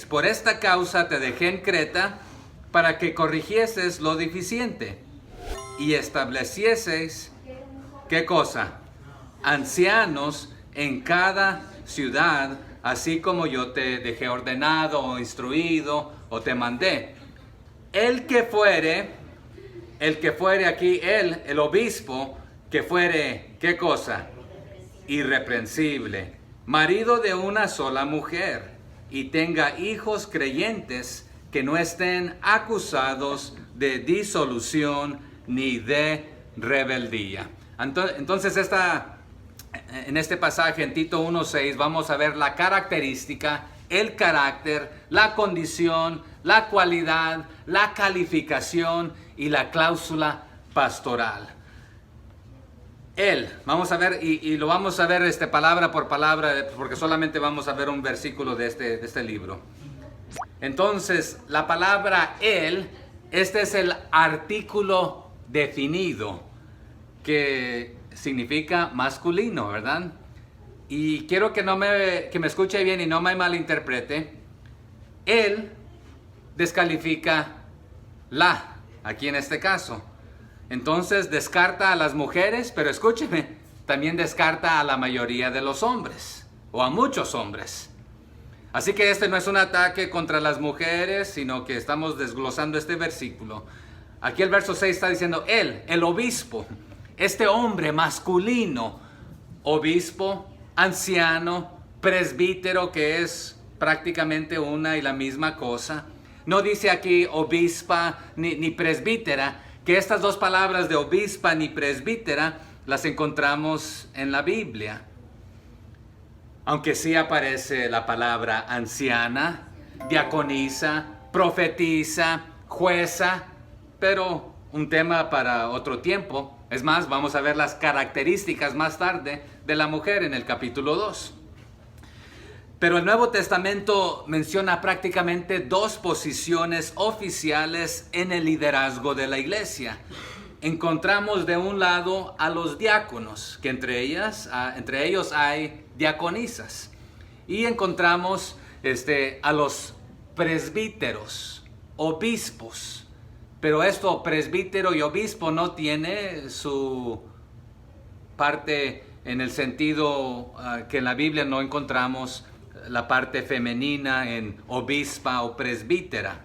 Por esta causa te dejé en Creta para que corrigieses lo deficiente y establecieseis, ¿qué cosa? Ancianos en cada ciudad, así como yo te dejé ordenado o instruido o te mandé. El que fuere aquí, el obispo, que fuere, ¿qué cosa? Irreprensible, marido de una sola mujer, y tenga hijos creyentes que no estén acusados de disolución ni de rebeldía. Entonces en este pasaje en Tito 1:6 vamos a ver la característica, el carácter, la condición, la cualidad, la calificación y la cláusula pastoral. Vamos a ver, y lo vamos a ver palabra por palabra, porque solamente vamos a ver un versículo de este libro. Entonces, la palabra él, este es el artículo definido, que significa masculino, ¿verdad? Y quiero que me escuche bien y no me malinterprete. Él descalifica la, aquí en este caso. Entonces descarta a las mujeres, pero escúcheme, también descarta a la mayoría de los hombres, o a muchos hombres. Así que este no es un ataque contra las mujeres, sino que estamos desglosando este versículo. Aquí el verso 6 está diciendo, él, el obispo, este hombre masculino, obispo, anciano, presbítero, que es prácticamente una y la misma cosa. No dice aquí obispa ni presbítera, que estas dos palabras de obispa ni presbítera las encontramos en la Biblia. Aunque sí aparece la palabra anciana, diaconisa, profetisa, jueza, pero un tema para otro tiempo. Es más, vamos a ver las características más tarde de la mujer en el capítulo 2. Pero el Nuevo Testamento menciona prácticamente dos posiciones oficiales en el liderazgo de la iglesia. Encontramos de un lado a los diáconos, que entre ellos hay diaconisas. Y encontramos a los presbíteros, obispos. Pero esto, presbítero y obispo, no tiene su parte en el sentido que en la Biblia no encontramos la parte femenina en obispa o presbítera.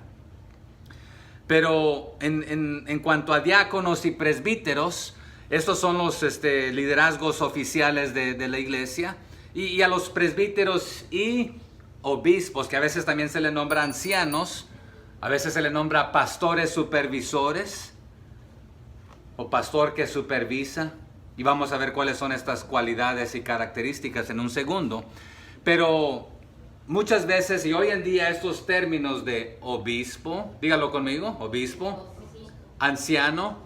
Pero en cuanto a diáconos y presbíteros, estos son los liderazgos oficiales de la iglesia. Y a los presbíteros y obispos, que a veces también se le nombra ancianos, a veces se le nombra pastores supervisores o pastor que supervisa. Y vamos a ver cuáles son estas cualidades y características en un segundo. Pero muchas veces y hoy en día estos términos de obispo, dígalo conmigo, obispo, anciano,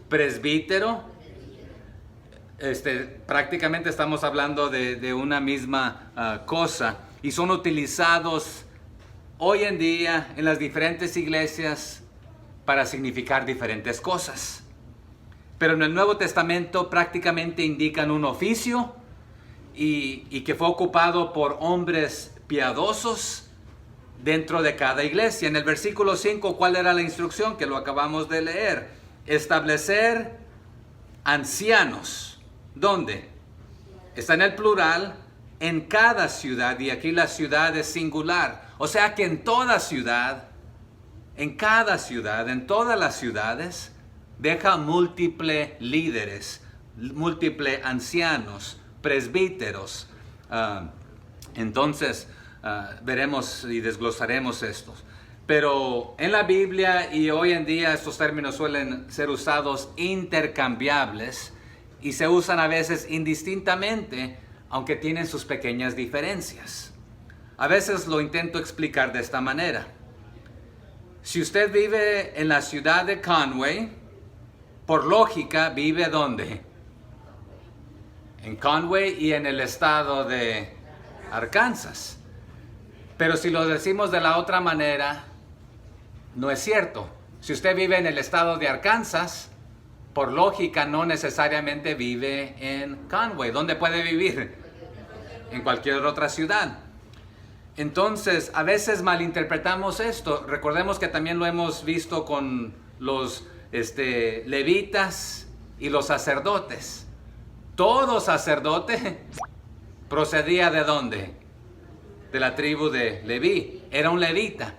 presbítero, prácticamente estamos hablando de una misma cosa y son utilizados hoy en día en las diferentes iglesias para significar diferentes cosas. Pero en el Nuevo Testamento prácticamente indican un oficio y que fue ocupado por hombres piadosos dentro de cada iglesia. En el versículo 5, ¿cuál era la instrucción? Que lo acabamos de leer. Establecer ancianos. ¿Dónde? Está en el plural, en cada ciudad, y aquí la ciudad es singular. O sea que en toda ciudad, en cada ciudad, en todas las ciudades, deja múltiples líderes, múltiples ancianos, presbíteros. Entonces, veremos y desglosaremos estos. Pero en la Biblia y hoy en día estos términos suelen ser usados intercambiables y se usan a veces indistintamente, aunque tienen sus pequeñas diferencias. A veces lo intento explicar de esta manera. Si usted vive en la ciudad de Conway, por lógica vive ¿dónde? En Conway y en el estado de Arkansas. Pero si lo decimos de la otra manera, no es cierto. Si usted vive en el estado de Arkansas, por lógica no necesariamente vive en Conway. ¿Dónde puede vivir? En cualquier otra ciudad. Entonces, a veces malinterpretamos esto. Recordemos que también lo hemos visto con los levitas y los sacerdotes. Todo sacerdote procedía ¿de dónde? De la tribu de Leví. Era un levita.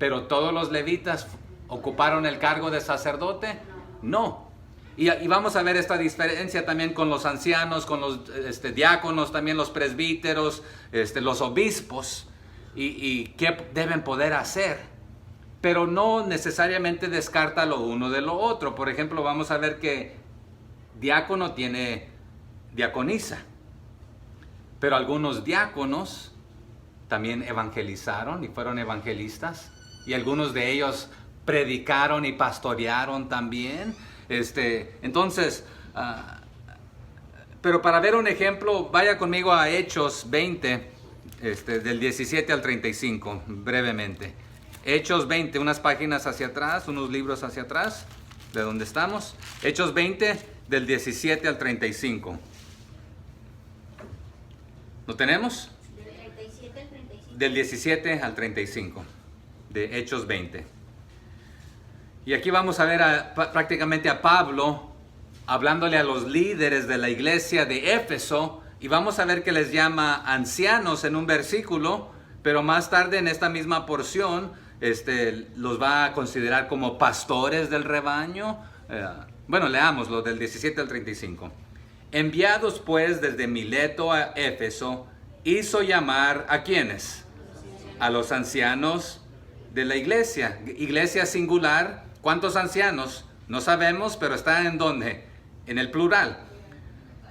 Pero todos los levitas ocuparon el cargo de sacerdote. No. Y vamos a ver esta diferencia también con los ancianos, con los diáconos, también los presbíteros, los obispos. Y qué deben poder hacer, pero no necesariamente descarta lo uno de lo otro. Por ejemplo, vamos a ver que diácono tiene diaconisa, pero algunos diáconos también evangelizaron y fueron evangelistas, y algunos de ellos predicaron y pastorearon también. Entonces, pero para ver un ejemplo, vaya conmigo a Hechos 20. Del 17 al 35, brevemente. Hechos 20, unas páginas hacia atrás, unos libros hacia atrás, de donde estamos. Hechos 20, del 17 al 35. ¿Lo tenemos? Del 17 al 35, de Hechos 20. Y aquí vamos a ver prácticamente a Pablo, hablándole a los líderes de la iglesia de Éfeso. Y vamos a ver que les llama ancianos en un versículo, pero más tarde en esta misma porción los va a considerar como pastores del rebaño. Bueno, leámoslo del 17 al 35. Enviados pues desde Mileto a Éfeso, hizo llamar ¿a quiénes? A los ancianos de la iglesia. Iglesia singular. ¿Cuántos ancianos? No sabemos, pero está en ¿dónde? En el plural.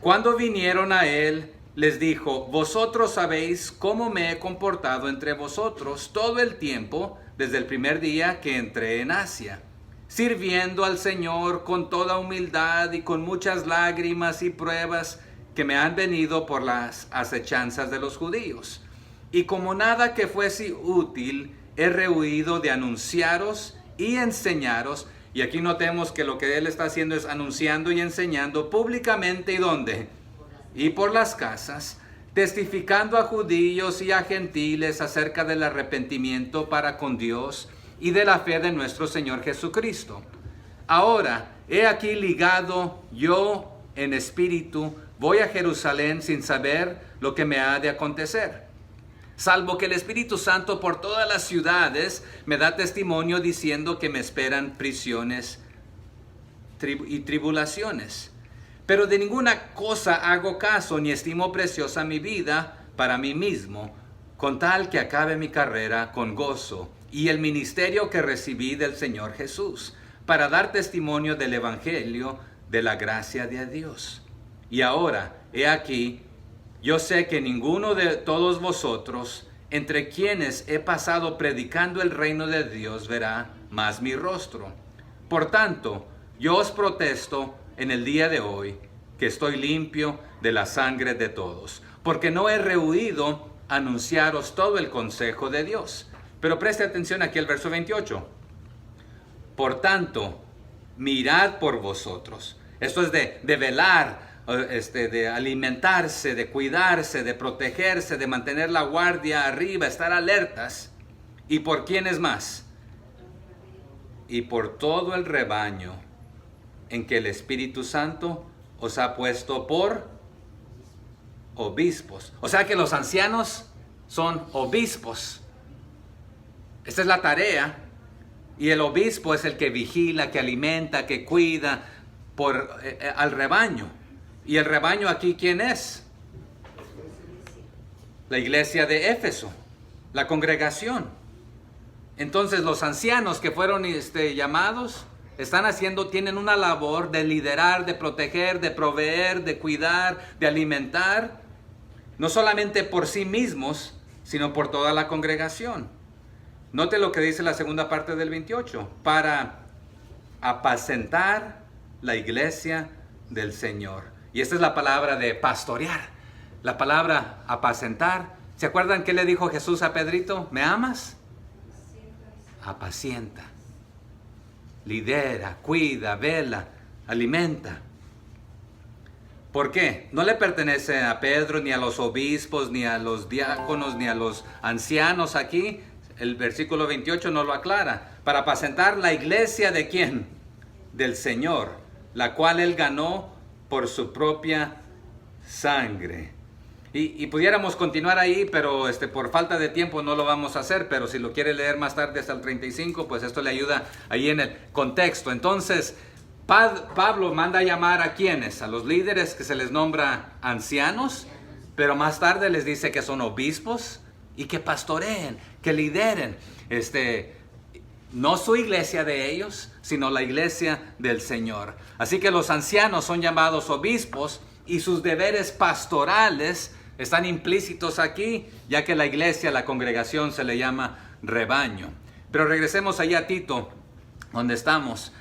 Cuando vinieron a él, les dijo: vosotros sabéis cómo me he comportado entre vosotros todo el tiempo, desde el primer día que entré en Asia, sirviendo al Señor con toda humildad y con muchas lágrimas y pruebas que me han venido por las acechanzas de los judíos. Y como nada que fuese útil, he rehuido de anunciaros y enseñaros. Y aquí notemos que lo que él está haciendo es anunciando y enseñando públicamente. ¿Y dónde? Y por las casas, testificando a judíos y a gentiles acerca del arrepentimiento para con Dios y de la fe de nuestro Señor Jesucristo. Ahora, he aquí ligado yo en espíritu, voy a Jerusalén sin saber lo que me ha de acontecer, salvo que el Espíritu Santo por todas las ciudades me da testimonio diciendo que me esperan prisiones y tribulaciones. Pero de ninguna cosa hago caso, ni estimo preciosa mi vida para mí mismo, con tal que acabe mi carrera con gozo y el ministerio que recibí del Señor Jesús, para dar testimonio del Evangelio de la gracia de Dios. Y ahora, he aquí, yo sé que ninguno de todos vosotros, entre quienes he pasado predicando el reino de Dios, verá más mi rostro. Por tanto, yo os protesto en el día de hoy que estoy limpio de la sangre de todos, porque no he rehuido anunciaros todo el consejo de Dios. Pero preste atención aquí al verso 28. Por tanto, mirad por vosotros. Esto es de velar, de alimentarse, de cuidarse, de protegerse, de mantener la guardia arriba, estar alertas. ¿Y por quiénes más? Y por todo el rebaño en que el Espíritu Santo os ha puesto por obispos. O sea que los ancianos son obispos. Esta es la tarea. Y el obispo es el que vigila, que alimenta, que cuida al rebaño. ¿Y el rebaño aquí quién es? La iglesia de Éfeso, la congregación. Entonces los ancianos que fueron llamados tienen una labor de liderar, de proteger, de proveer, de cuidar, de alimentar, no solamente por sí mismos, sino por toda la congregación. Note lo que dice la segunda parte del 28, para apacentar la iglesia del Señor. Y esta es la palabra de pastorear, la palabra apacentar. ¿Se acuerdan qué le dijo Jesús a Pedrito? ¿Me amas? Apacienta, lidera, cuida, vela, alimenta. ¿Por qué? No le pertenece a Pedro, ni a los obispos, ni a los diáconos, ni a los ancianos aquí. El versículo 28 no lo aclara. Para apacentar la iglesia ¿de quién? Del Señor, la cual Él ganó por su propia sangre. Y pudiéramos continuar ahí, pero por falta de tiempo no lo vamos a hacer. Pero si lo quiere leer más tarde hasta el 35, pues esto le ayuda ahí en el contexto. Entonces, Pablo manda a llamar ¿a quiénes? A los líderes que se les nombra ancianos, pero más tarde les dice que son obispos y que pastoreen, que lideren. No su iglesia de ellos, sino la iglesia del Señor. Así que los ancianos son llamados obispos y sus deberes pastorales están implícitos aquí, ya que la iglesia, la congregación, se le llama rebaño. Pero regresemos allá a Tito, donde estamos.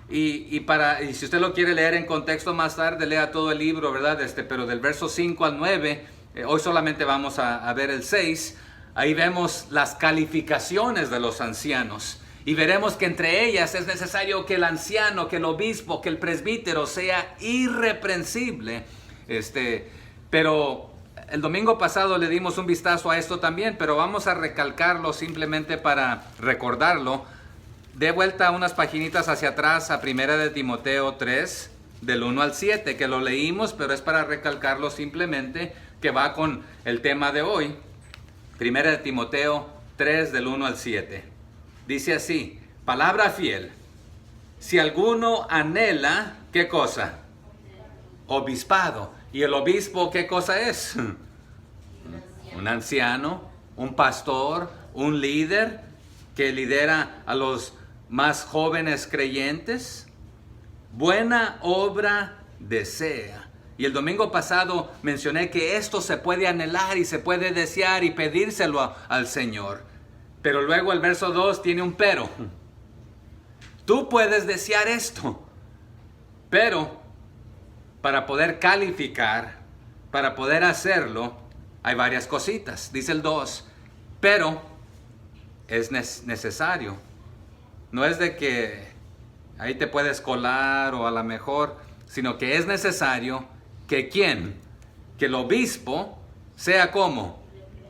Y si usted lo quiere leer en contexto más tarde, lea todo el libro, ¿verdad? Pero del verso 5 al 9, hoy solamente vamos a ver el 6. Ahí vemos las calificaciones de los ancianos. Y veremos que entre ellas es necesario que el anciano, que el obispo, que el presbítero sea irreprensible. Pero el domingo pasado le dimos un vistazo a esto también, pero vamos a recalcarlo simplemente para recordarlo. De vuelta unas paginitas hacia atrás a 1 de Timoteo 3, del 1 al 7, que lo leímos, pero es para recalcarlo simplemente, que va con el tema de hoy. 1 de Timoteo 3, del 1 al 7. Dice así: palabra fiel. Si alguno anhela, ¿qué cosa? Obispado. ¿Y el obispo qué cosa es? Un anciano, un pastor, un líder que lidera a los más jóvenes creyentes. Buena obra desea. Y el domingo pasado mencioné que esto se puede anhelar y se puede desear y pedírselo al Señor. Pero luego el verso 2 tiene un pero. Tú puedes desear esto, pero para poder calificar, para poder hacerlo, hay varias cositas. Dice el 2, pero es necesario. No es de que ahí te puedes colar o a lo mejor, sino que es necesario que ¿quién? Que el obispo sea como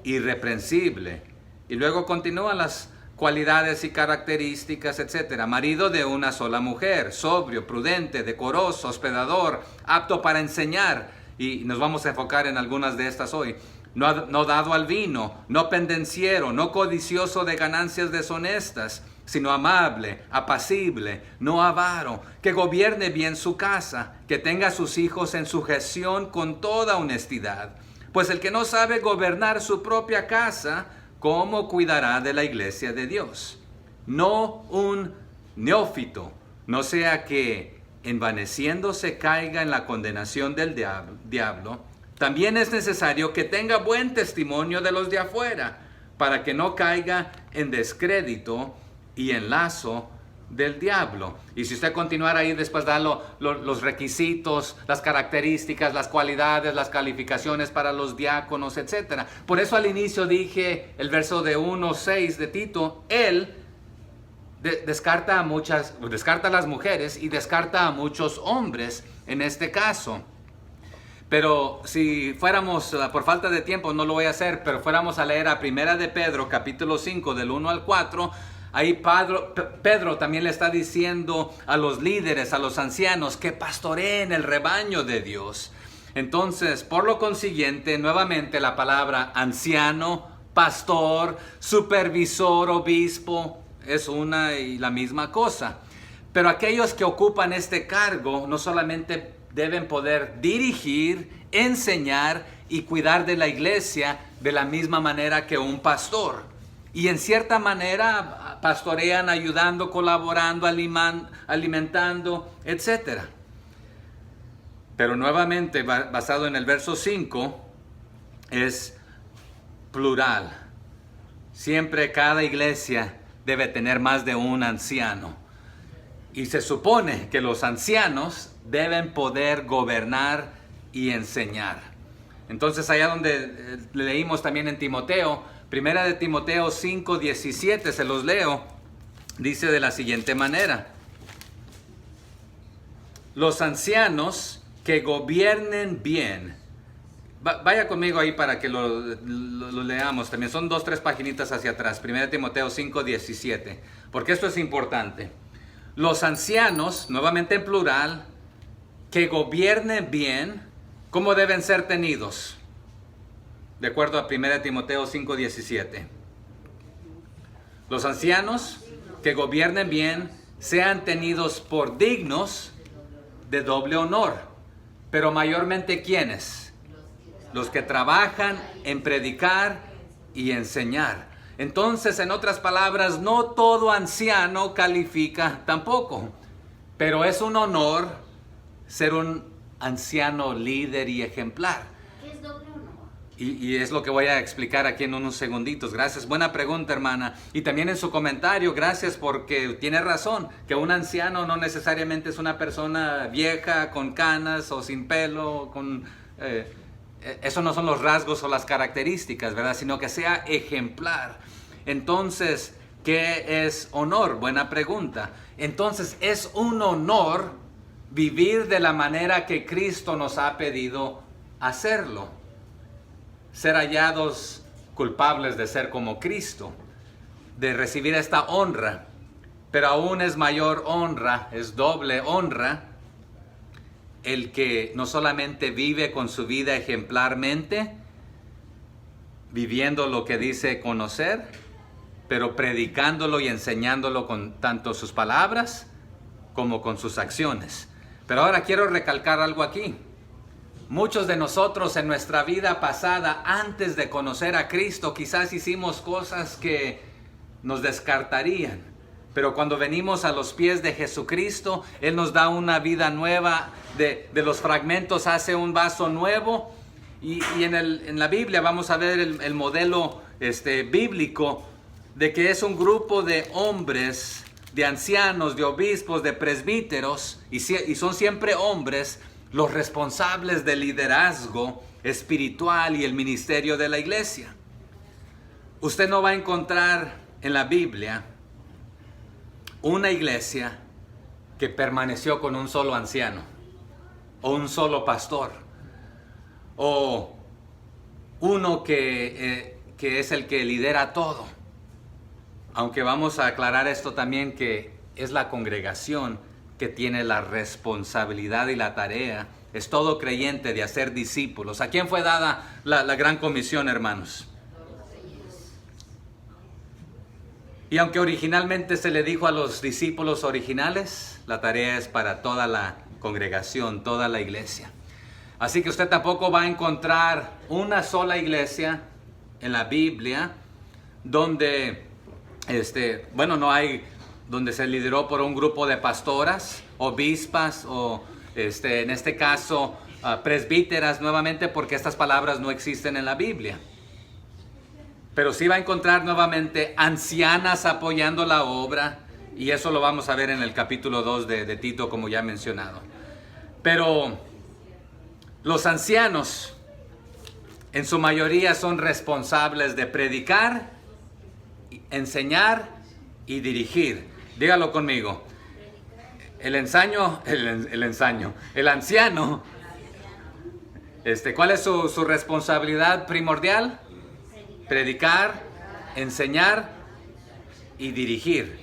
irreprensible. Y luego continúan las cualidades y características, etc. Marido de una sola mujer, sobrio, prudente, decoroso, hospedador, apto para enseñar. Y nos vamos a enfocar en algunas de estas hoy. No dado al vino, no pendenciero, no codicioso de ganancias deshonestas, sino amable, apacible, no avaro, que gobierne bien su casa, que tenga a sus hijos en sujeción con toda honestidad. Pues el que no sabe gobernar su propia casa, ¿cómo cuidará de la iglesia de Dios? No un neófito, no sea que envaneciéndose caiga en la condenación del diablo. También es necesario que tenga buen testimonio de los de afuera, para que no caiga en descrédito y en lazo del diablo. Y si usted continuara ahí, después da los requisitos, las características, las cualidades, las calificaciones para los diáconos, etc. Por eso al inicio dije el verso de 1:6 de Tito, él descarta a las mujeres y descarta a muchos hombres en este caso. Pero si fuéramos, por falta de tiempo no lo voy a hacer, pero fuéramos a leer a 1 de Pedro, capítulo 5, del 1 al 4, ahí Pedro también le está diciendo a los líderes, a los ancianos, que pastoreen el rebaño de Dios. Entonces, por lo consiguiente, nuevamente la palabra anciano, pastor, supervisor, obispo, es una y la misma cosa. Pero aquellos que ocupan este cargo no solamente deben poder dirigir, enseñar y cuidar de la iglesia de la misma manera que un pastor. Y en cierta manera pastorean ayudando, colaborando, alimentando, etc. Pero nuevamente, basado en el verso 5, es plural. Siempre cada iglesia debe tener más de un anciano. Y se supone que los ancianos deben poder gobernar y enseñar. Entonces allá donde leímos también en Timoteo, 1 de Timoteo 5:17, se los leo, dice de la siguiente manera: los ancianos que gobiernen bien. Vaya conmigo ahí para que lo leamos también. Son 2-3 paginitas hacia atrás. 1 Timoteo 5:17. Porque esto es importante. Los ancianos, nuevamente en plural, que gobiernen bien, ¿cómo deben ser tenidos? De acuerdo a 1 Timoteo 5:17. Los ancianos que gobiernen bien sean tenidos por dignos de doble honor. Pero mayormente, ¿quiénes? Los que trabajan en predicar y enseñar. Entonces, en otras palabras, no todo anciano califica tampoco. Pero es un honor ser un anciano líder y ejemplar. ¿Qué es doble honor? Y es lo que voy a explicar aquí en unos segunditos. Gracias, buena pregunta, hermana. Y también en su comentario, gracias, porque tiene razón, que un anciano no necesariamente es una persona vieja, con canas o sin pelo, eso no son los rasgos o las características, ¿verdad? Sino que sea ejemplar. Entonces, ¿qué es honor? Buena pregunta. Entonces, es un honor vivir de la manera que Cristo nos ha pedido hacerlo. Ser hallados culpables de ser como Cristo, de recibir esta honra. Pero aún es mayor honra, es doble honra, el que no solamente vive con su vida ejemplarmente, viviendo lo que dice conocer, pero predicándolo y enseñándolo con tanto sus palabras como con sus acciones. Pero ahora quiero recalcar algo aquí. Muchos de nosotros en nuestra vida pasada, antes de conocer a Cristo, quizás hicimos cosas que nos descartarían. Pero cuando venimos a los pies de Jesucristo, Él nos da una vida nueva, de los fragmentos hace un vaso nuevo. Y en la Biblia vamos a ver el modelo bíblico de que es un grupo de hombres, de ancianos, de obispos, de presbíteros, y son siempre hombres los responsables del liderazgo espiritual y el ministerio de la iglesia. Usted no va a encontrar en la Biblia una iglesia que permaneció con un solo anciano, o un solo pastor, o uno que es el que lidera todo. Aunque vamos a aclarar esto también, que es la congregación que tiene la responsabilidad y la tarea, es todo creyente, de hacer discípulos. ¿A quién fue dada la gran comisión, hermanos? Y aunque originalmente se le dijo a los discípulos originales, la tarea es para toda la congregación, toda la iglesia. Así que usted tampoco va a encontrar una sola iglesia en la Biblia donde, no hay, donde se lideró por un grupo de pastoras, obispas o, en este caso, presbíteras, nuevamente, porque estas palabras no existen en la Biblia. Pero sí va a encontrar nuevamente ancianas apoyando la obra, y eso lo vamos a ver en el capítulo 2 de Tito, como ya he mencionado. Pero los ancianos, en su mayoría, son responsables de predicar, enseñar y dirigir. Dígalo conmigo. El anciano, ¿cuál es su responsabilidad primordial? Predicar, enseñar y dirigir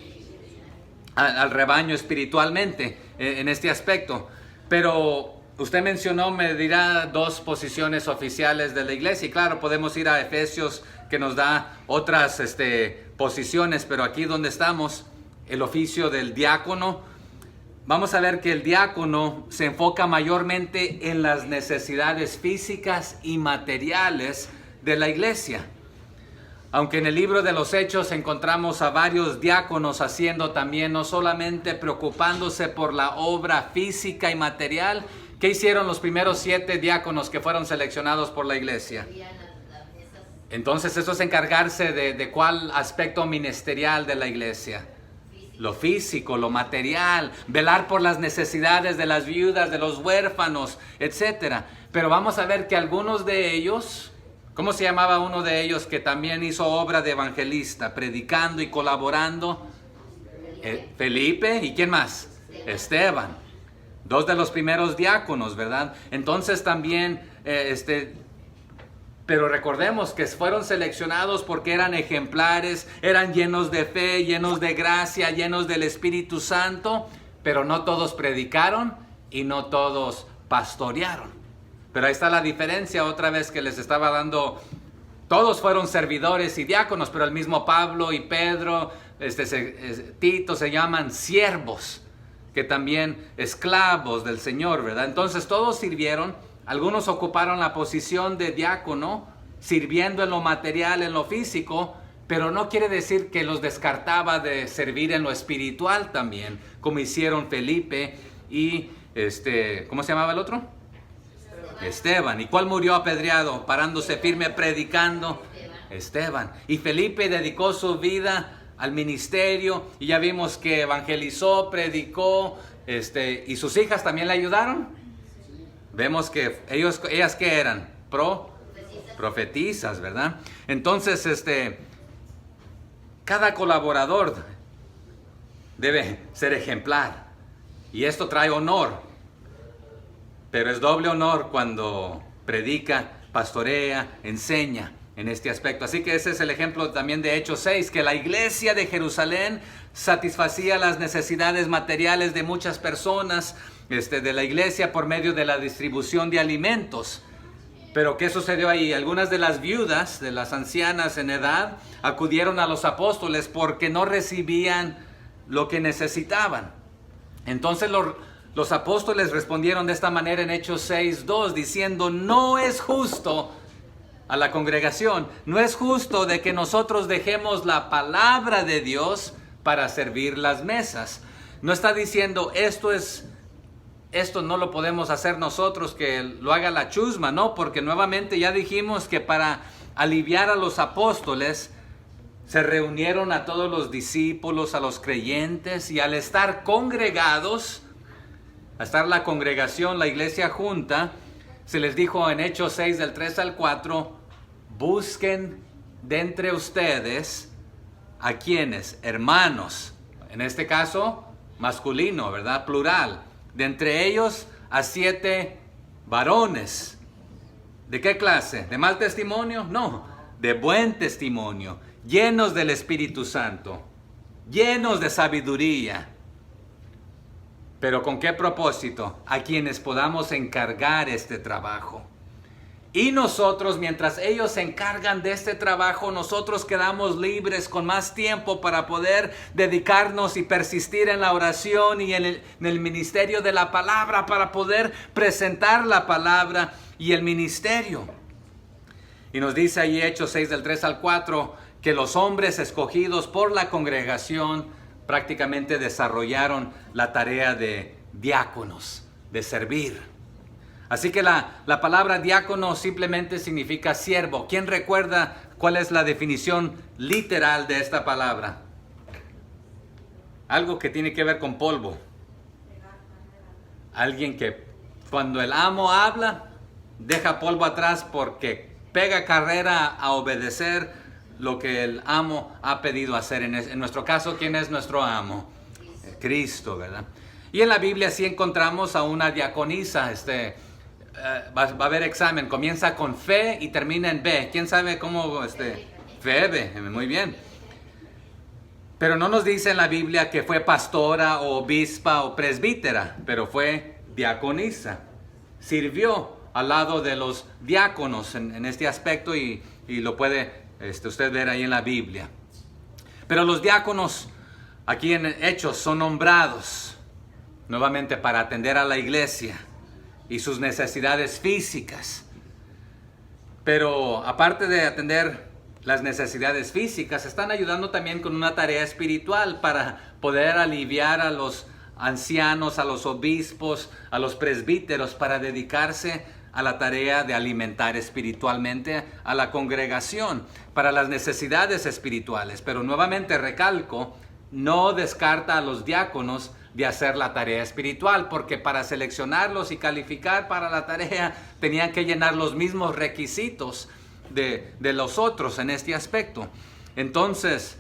al rebaño espiritualmente en este aspecto. Pero usted mencionó, me dirá, 2 posiciones oficiales de la iglesia. Y claro, podemos ir a Efesios, que nos da otras posiciones, pero aquí donde estamos, el oficio del diácono, vamos a ver que el diácono se enfoca mayormente en las necesidades físicas y materiales de la iglesia. Aunque en el libro de los Hechos encontramos a varios diáconos haciendo también, no solamente preocupándose por la obra física y material. ¿Qué hicieron los primeros 7 diáconos que fueron seleccionados por la iglesia? Entonces eso es encargarse de cuál aspecto ministerial de la iglesia. Lo físico, lo material, velar por las necesidades de las viudas, de los huérfanos, etc. Pero vamos a ver que algunos de ellos, ¿cómo se llamaba uno de ellos que también hizo obra de evangelista, predicando y colaborando? Felipe. ¿Y quién más? Esteban. 2 de los primeros diáconos, ¿verdad? Entonces también, pero recordemos que fueron seleccionados porque eran ejemplares, eran llenos de fe, llenos de gracia, llenos del Espíritu Santo, pero no todos predicaron y no todos pastorearon. Pero ahí está la diferencia otra vez que les estaba dando. Todos fueron servidores y diáconos, pero el mismo Pablo y Pedro, Tito se llaman siervos, que también esclavos del Señor, ¿verdad? Entonces todos sirvieron, algunos ocuparon la posición de diácono, sirviendo en lo material, en lo físico, pero no quiere decir que los descartaba de servir en lo espiritual también, como hicieron Felipe y, ¿cómo se llamaba el otro? Esteban. ¿Y cuál murió apedreado, parándose firme, predicando? Esteban. Y Felipe dedicó su vida al ministerio, y ya vimos que evangelizó, predicó, y sus hijas también le ayudaron. Vemos que ellas ¿qué eran? Profetizas, ¿verdad? Entonces, cada colaborador debe ser ejemplar, y esto trae honor. Pero es doble honor cuando predica, pastorea, enseña en este aspecto. Así que ese es el ejemplo también de Hechos 6, que la iglesia de Jerusalén satisfacía las necesidades materiales de muchas personas de la iglesia por medio de la distribución de alimentos. Pero ¿qué sucedió ahí? Algunas de las viudas, de las ancianas en edad, acudieron a los apóstoles porque no recibían lo que necesitaban. Entonces los apóstoles respondieron de esta manera en Hechos 6:2, diciendo: no es justo a la congregación, no es justo de que nosotros dejemos la palabra de Dios para servir las mesas. No está diciendo esto no lo podemos hacer nosotros, que lo haga la chusma, no, porque nuevamente ya dijimos que para aliviar a los apóstoles se reunieron a todos los discípulos, a los creyentes, y al estar congregados, a estar la congregación, la iglesia junta, se les dijo en Hechos 6 del 3 al 4, busquen de entre ustedes a quienes, hermanos, en este caso masculino, ¿verdad? Plural, de entre ellos a 7 varones. ¿De qué clase? ¿De mal testimonio? No, de buen testimonio, llenos del Espíritu Santo, llenos de sabiduría. ¿Pero con qué propósito? A quienes podamos encargar este trabajo. Y nosotros, mientras ellos se encargan de este trabajo, nosotros quedamos libres con más tiempo para poder dedicarnos y persistir en la oración y en el ministerio de la palabra, para poder presentar la palabra y el ministerio. Y nos dice ahí Hechos 6 del 3 al 4 que los hombres escogidos por la congregación prácticamente desarrollaron la tarea de diáconos, de servir. Así que la palabra diácono simplemente significa siervo. ¿Quién recuerda cuál es la definición literal de esta palabra? Algo que tiene que ver con polvo. Alguien que cuando el amo habla, deja polvo atrás porque pega carrera a obedecer lo que el amo ha pedido hacer. En nuestro caso, ¿quién es nuestro amo? Cristo, ¿verdad? Y en la Biblia sí encontramos a una diaconisa. Va a haber examen, comienza con fe y termina en B. ¿Quién sabe cómo? Febe, muy bien. Pero no nos dice en la Biblia que fue pastora o obispa o presbítera, pero fue diaconisa. Sirvió al lado de los diáconos en este aspecto y lo puede usted ver ahí en la Biblia. Pero los diáconos aquí en Hechos son nombrados nuevamente para atender a la iglesia y sus necesidades físicas. Pero aparte de atender las necesidades físicas, están ayudando también con una tarea espiritual para poder aliviar a los ancianos, a los obispos, a los presbíteros, para dedicarse a la tarea de alimentar espiritualmente a la congregación, para las necesidades espirituales. Pero nuevamente recalco, no descarta a los diáconos de hacer la tarea espiritual, porque para seleccionarlos y calificar para la tarea tenían que llenar los mismos requisitos de los otros en este aspecto. Entonces,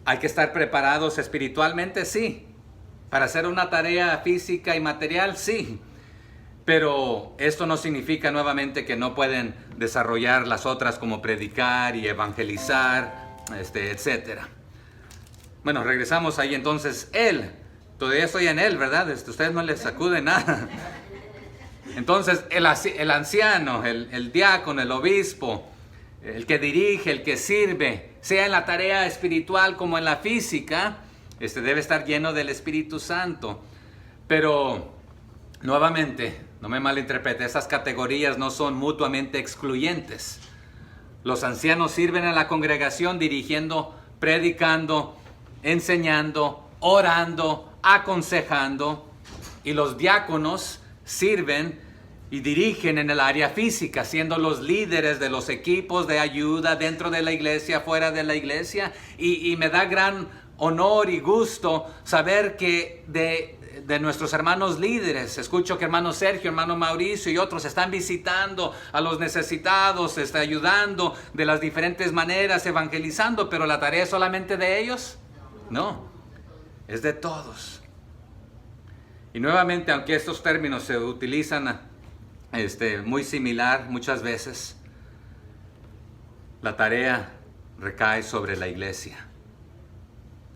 hay que estar preparados espiritualmente, sí, para hacer una tarea física y material, sí. Pero esto no significa nuevamente que no pueden desarrollar las otras como predicar y evangelizar, etcétera. Bueno, regresamos ahí entonces. Él, todavía estoy en él, ¿verdad? Ustedes no les sacude nada. Entonces el anciano, el diácono, el obispo, el que dirige, el que sirve, sea en la tarea espiritual como en la física, debe estar lleno del Espíritu Santo. Pero nuevamente, no me malinterprete, estas categorías no son mutuamente excluyentes. Los ancianos sirven a la congregación dirigiendo, predicando, enseñando, orando, aconsejando. Y los diáconos sirven y dirigen en el área física, siendo los líderes de los equipos de ayuda dentro de la iglesia, fuera de la iglesia. Y me da gran honor y gusto saber que de nuestros hermanos líderes, escucho que hermano Sergio, hermano Mauricio y otros están visitando a los necesitados, ayudando de las diferentes maneras, evangelizando, pero la tarea es solamente de ellos. No, es de todos. Y nuevamente, aunque estos términos se utilizan muy similar muchas veces, la tarea recae sobre la iglesia.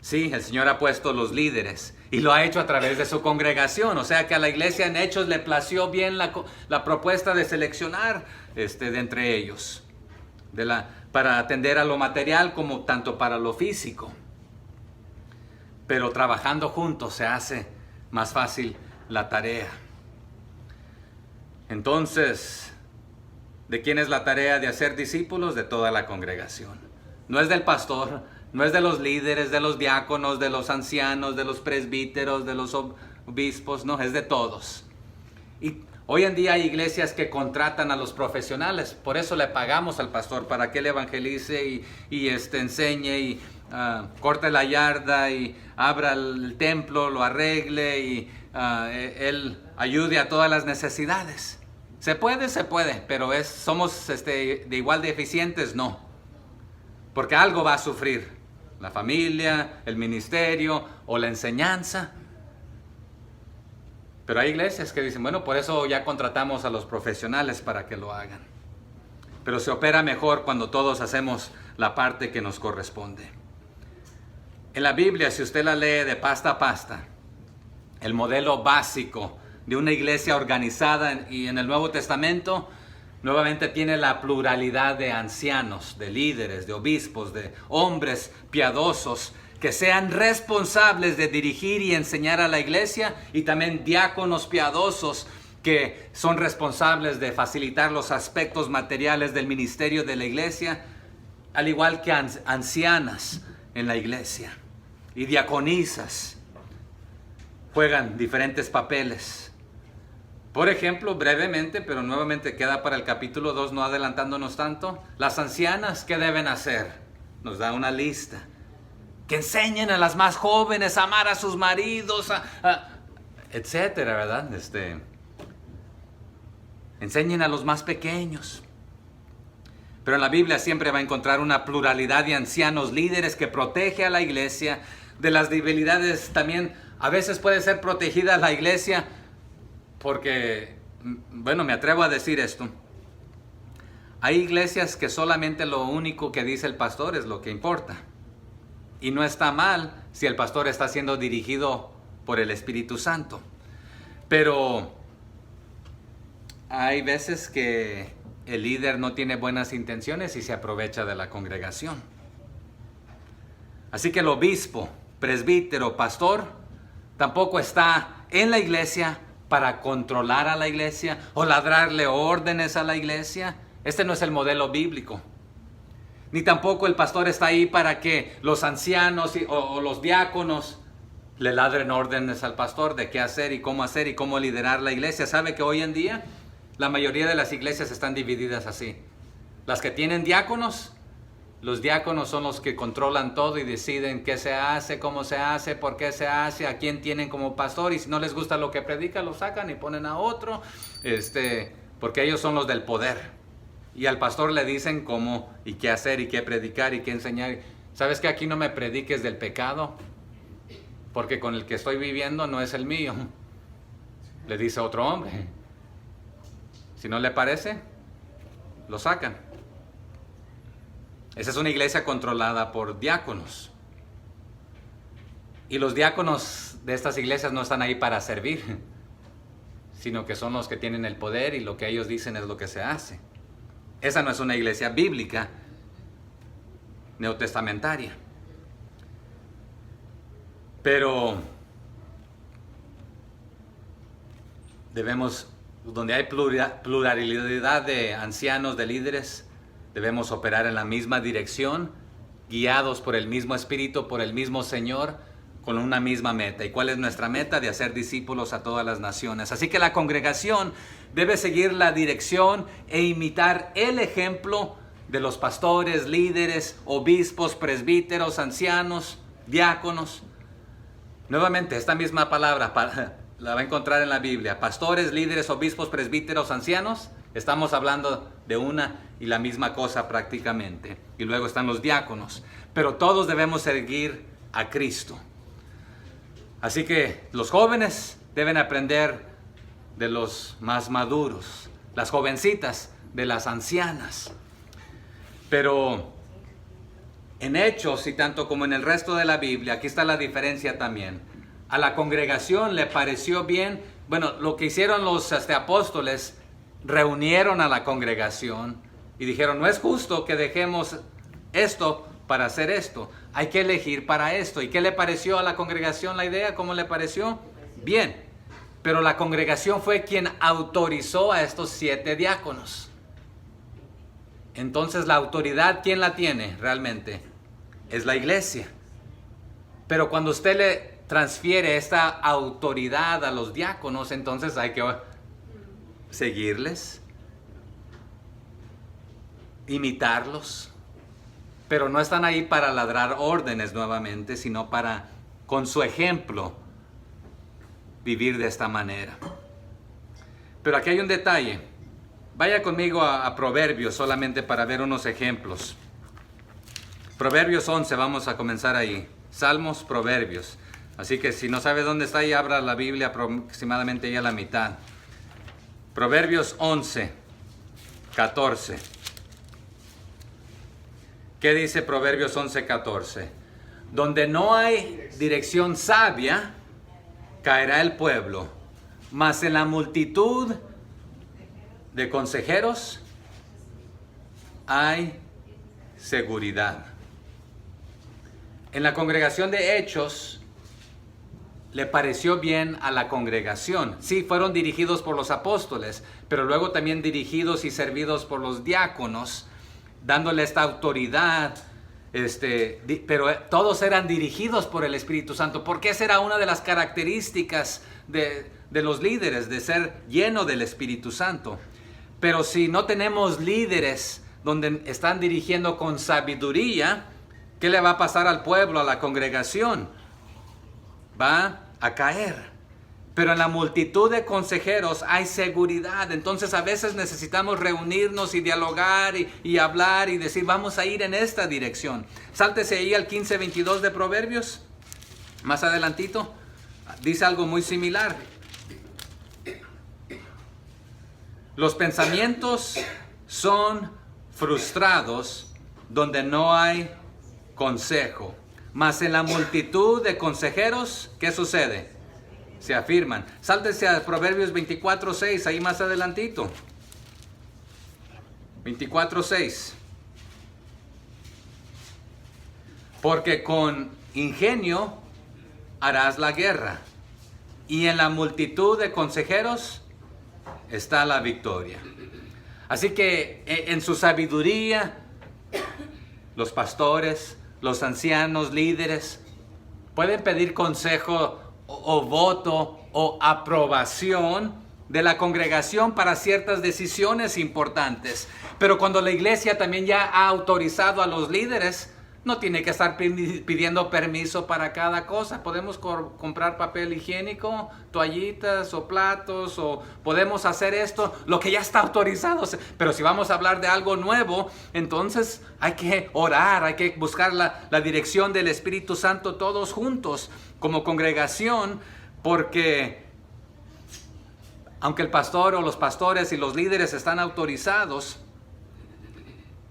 Sí, el Señor ha puesto los líderes y lo ha hecho a través de su congregación. O sea que a la iglesia en Hechos le plació bien la propuesta de seleccionar de entre ellos, para atender a lo material como tanto para lo físico. Pero trabajando juntos se hace más fácil la tarea. Entonces, ¿de quién es la tarea de hacer discípulos? De toda la congregación. No es del pastor, no es de los líderes, de los diáconos, de los ancianos, de los presbíteros, de los obispos, no, es de todos. Y hoy en día hay iglesias que contratan a los profesionales, por eso le pagamos al pastor para que él evangelice y enseñe y corte la yarda y abra el templo, lo arregle y él ayude a todas las necesidades. Se puede, pero somos de igual de eficientes, no. Porque algo va a sufrir. La familia, el ministerio o la enseñanza. Pero hay iglesias que dicen, bueno, por eso ya contratamos a los profesionales para que lo hagan. Pero se opera mejor cuando todos hacemos la parte que nos corresponde. En la Biblia, si usted la lee de pasta a pasta, el modelo básico de una iglesia organizada y en el Nuevo Testamento, nuevamente tiene la pluralidad de ancianos, de líderes, de obispos, de hombres piadosos que sean responsables de dirigir y enseñar a la iglesia, y también diáconos piadosos que son responsables de facilitar los aspectos materiales del ministerio de la iglesia, al igual que ancianas en la iglesia y diaconisas juegan diferentes papeles. Por ejemplo, brevemente, pero nuevamente queda para el capítulo 2, no adelantándonos tanto, las ancianas, ¿qué deben hacer? Nos da una lista. Que enseñen a las más jóvenes a amar a sus maridos, etcétera, ¿verdad? Enseñen a los más pequeños. Pero en la Biblia siempre va a encontrar una pluralidad de ancianos líderes que protege a la iglesia de las debilidades. También a veces puede ser protegida la iglesia porque, bueno, me atrevo a decir esto. Hay iglesias que solamente lo único que dice el pastor es lo que importa. Y no está mal si el pastor está siendo dirigido por el Espíritu Santo. Pero hay veces que el líder no tiene buenas intenciones y se aprovecha de la congregación. Así que el obispo, presbítero, pastor, tampoco está en la iglesia para controlar a la iglesia o ladrarle órdenes a la iglesia. Este no es el modelo bíblico. Ni tampoco el pastor está ahí para que los ancianos o los diáconos le ladren órdenes al pastor de qué hacer y cómo liderar la iglesia. ¿Sabe que hoy en día la mayoría de las iglesias están divididas así? Las que tienen diáconos, los diáconos son los que controlan todo y deciden qué se hace, cómo se hace, por qué se hace, a quién tienen como pastor, y si no les gusta lo que predica, lo sacan y ponen a otro, porque ellos son los del poder. Y al pastor le dicen cómo y qué hacer y qué predicar y qué enseñar. ¿Sabes que aquí no me prediques del pecado? porque con el que estoy viviendo no es el mío. Le dice otro hombre. Si no le parece, lo sacan. Esa es una iglesia controlada por diáconos. Y los diáconos de estas iglesias no están ahí para servir, sino que son los que tienen el poder y lo que ellos dicen es lo que se hace. Esa no es una iglesia bíblica, neotestamentaria. Pero debemos, donde hay pluralidad de ancianos, de líderes, debemos operar en la misma dirección, guiados por el mismo Espíritu, por el mismo Señor, con una misma meta. ¿Y cuál es nuestra meta? De hacer discípulos a todas las naciones. Así que la congregación debe seguir la dirección e imitar el ejemplo de los pastores, líderes, obispos, presbíteros, ancianos, diáconos. Nuevamente, esta misma palabra la va a encontrar en la Biblia. Pastores, líderes, obispos, presbíteros, ancianos. Estamos hablando de una y la misma cosa prácticamente. Y luego están los diáconos. Pero todos debemos seguir a Cristo. Así que los jóvenes deben aprender de los más maduros. Las jovencitas de las ancianas. Pero en Hechos y tanto como en el resto de la Biblia, aquí está la diferencia también. A la congregación le pareció bien, bueno, lo que hicieron los apóstoles, reunieron a la congregación y dijeron, no es justo que dejemos esto para hacer esto, hay que elegir para esto. ¿Y qué le pareció a la congregación la idea? ¿Cómo le pareció? Bien, pero la congregación fue quien autorizó a estos 7 diáconos. Entonces la autoridad, ¿quién la tiene realmente? Es la iglesia. Pero cuando usted le transfiere esta autoridad a los diáconos, entonces hay que seguirles, imitarlos, pero no están ahí para ladrar órdenes nuevamente, sino para, con su ejemplo, vivir de esta manera. Pero aquí hay un detalle. Vaya conmigo a Proverbios solamente para ver unos ejemplos. Proverbios 11, vamos a comenzar ahí. Salmos, Proverbios. Así que si no sabe dónde está ahí, abra la Biblia aproximadamente ahí a la mitad. Proverbios 11, 14. ¿Qué dice Proverbios 11, 14? Donde no hay dirección sabia, caerá el pueblo, mas en la multitud de consejeros hay seguridad. En la congregación de Hechos le pareció bien a la congregación. Sí, fueron dirigidos por los apóstoles, pero luego también dirigidos y servidos por los diáconos, dándole esta autoridad, pero todos eran dirigidos por el Espíritu Santo, porque esa era una de las características de los líderes, de ser lleno del Espíritu Santo. Pero si no tenemos líderes donde están dirigiendo con sabiduría, ¿qué le va a pasar al pueblo, a la congregación? Va a caer. Pero en la multitud de consejeros hay seguridad. Entonces a veces necesitamos reunirnos y dialogar y hablar y decir, vamos a ir en esta dirección. Sáltese ahí al 15:22 de Proverbios. Más adelantito. Dice algo muy similar. Los pensamientos son frustrados donde no hay consejo. Mas en la multitud de consejeros, ¿qué sucede? Se afirman. Sáltese a Proverbios 24:6, ahí más adelantito. 24:6. Porque con ingenio harás la guerra, y en la multitud de consejeros está la victoria. Así que en su sabiduría, los pastores, los ancianos, líderes, pueden pedir consejo o voto o aprobación de la congregación para ciertas decisiones importantes. Pero cuando la iglesia también ya ha autorizado a los líderes, No tiene que estar pidiendo permiso para cada cosa. Podemos comprar papel higiénico, toallitas o platos, o podemos hacer esto, lo que ya está autorizado. Pero si vamos a hablar de algo nuevo, entonces hay que orar, hay que buscar la dirección del Espíritu Santo todos juntos como congregación, porque aunque el pastor o los pastores y los líderes están autorizados,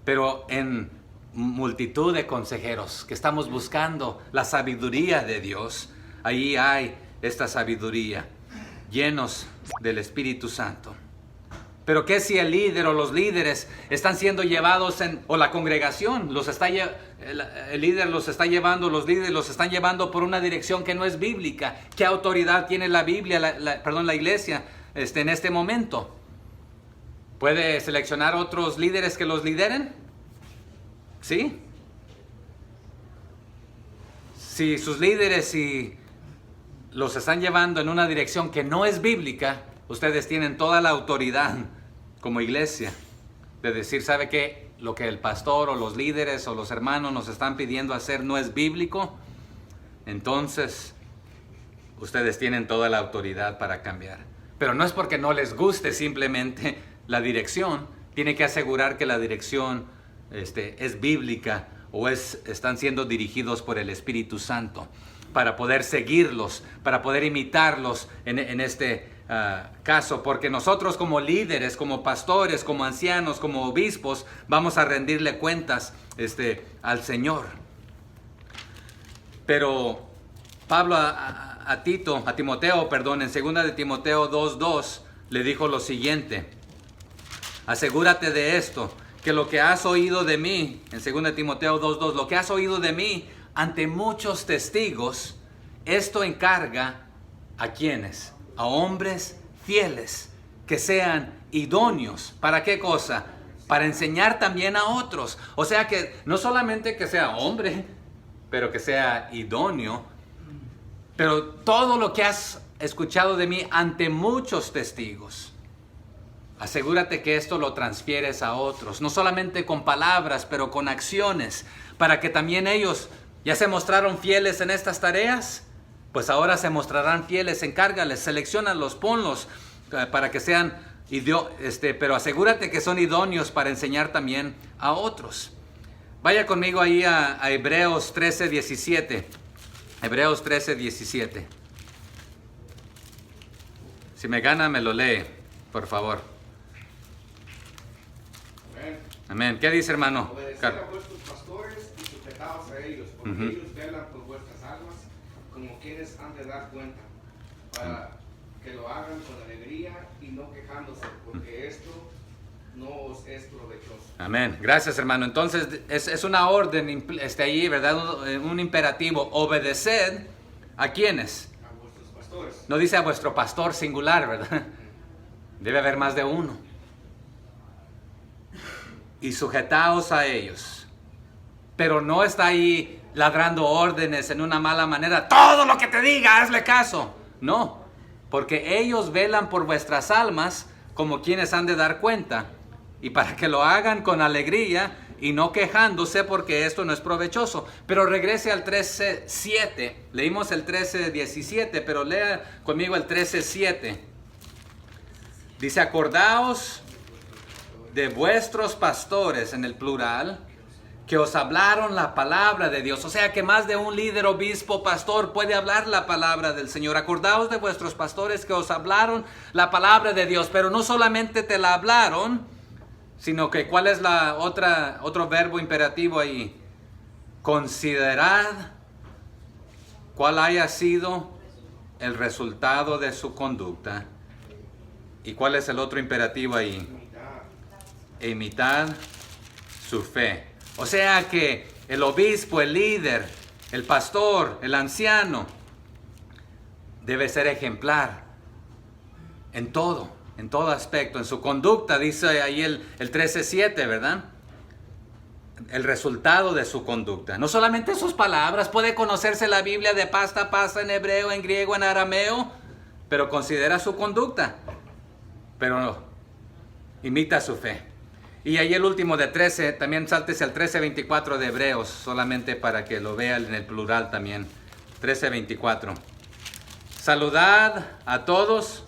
pero en multitud de consejeros que estamos buscando la sabiduría de Dios, ahí hay esta sabiduría, llenos del Espíritu Santo. Pero ¿qué si el líder o los líderes están siendo llevados o la congregación el líder los está llevando, los líderes los están llevando por una dirección que no es bíblica? ¿Qué autoridad tiene la Biblia, la iglesia en este momento? ¿Puede seleccionar otros líderes que los lideren? ¿Sí? Si sus líderes los están llevando en una dirección que no es bíblica, ustedes tienen toda la autoridad como iglesia de decir, ¿sabe qué? Lo que el pastor o los líderes o los hermanos nos están pidiendo hacer no es bíblico. Entonces, ustedes tienen toda la autoridad para cambiar. Pero no es porque no les guste simplemente la dirección. Tiene que asegurar que la dirección es bíblica o están siendo dirigidos por el Espíritu Santo para poder seguirlos, para poder imitarlos en este caso, porque nosotros como líderes, como pastores, como ancianos, como obispos, vamos a rendirle cuentas al Señor. Pero Pablo a Timoteo, en 2 de Timoteo 2:2 le dijo lo siguiente: asegúrate de esto, que lo que has oído de mí, en 2 de Timoteo 2:2, lo que has oído de mí ante muchos testigos, esto encarga a quienes, a hombres fieles, que sean idóneos. ¿Para qué cosa? Para enseñar también a otros. O sea que no solamente que sea hombre, pero que sea idóneo. Pero todo lo que has escuchado de mí ante muchos testigos, asegúrate que esto lo transfieres a otros, no solamente con palabras, pero con acciones, para que también ellos ya se mostraron fieles en estas tareas, pues ahora se mostrarán fieles. Encárgales, selecciónalos, ponlos para que sean pero asegúrate que son idóneos para enseñar también a otros. Vaya conmigo ahí a Hebreos 13:17. Hebreos 13:17. Si me gana, me lo lee, por favor. Amén. ¿Qué dice, hermano? Obedecer a vuestros pastores y sujetaos a ellos, porque ellos velan por vuestras almas, como quienes han de dar cuenta, para que lo hagan con alegría y no quejándose, porque esto no os es provechoso. Amén. Gracias, hermano. Entonces es una orden ahí, ¿verdad? Un imperativo. Obedeced ¿a quiénes? A vuestros pastores. No dice a vuestro pastor singular, ¿verdad? Debe haber más de uno. Y sujetaos a ellos. Pero no está ahí ladrando órdenes en una mala manera. Todo lo que te diga, hazle caso. No, porque ellos velan por vuestras almas como quienes han de dar cuenta. Y para que lo hagan con alegría y no quejándose, porque esto no es provechoso. Pero regrese al 13:7. Leímos el 13:17, pero lea conmigo el 13:7. Dice, acordaos de vuestros pastores, en el plural, que os hablaron la palabra de Dios. O sea que más de un líder, obispo, pastor puede hablar la palabra del Señor. Acordaos de vuestros pastores que os hablaron la palabra de Dios, pero no solamente te la hablaron, sino que ¿cuál es otro verbo imperativo ahí? Considerad cuál haya sido el resultado de su conducta. ¿Y cuál es el otro imperativo ahí? Imitad su fe. O sea que el obispo, el líder, el pastor, el anciano debe ser ejemplar en todo aspecto, en su conducta. Dice ahí el 13:7, ¿verdad? El resultado de su conducta. No solamente sus palabras, puede conocerse la Biblia de pasta a pasta en hebreo, en griego, en arameo, pero considera su conducta. Pero imita su fe. Y ahí el último de 13, también sáltese al 13:24 de Hebreos, solamente para que lo vean en el plural también. 13:24. Saludad a todos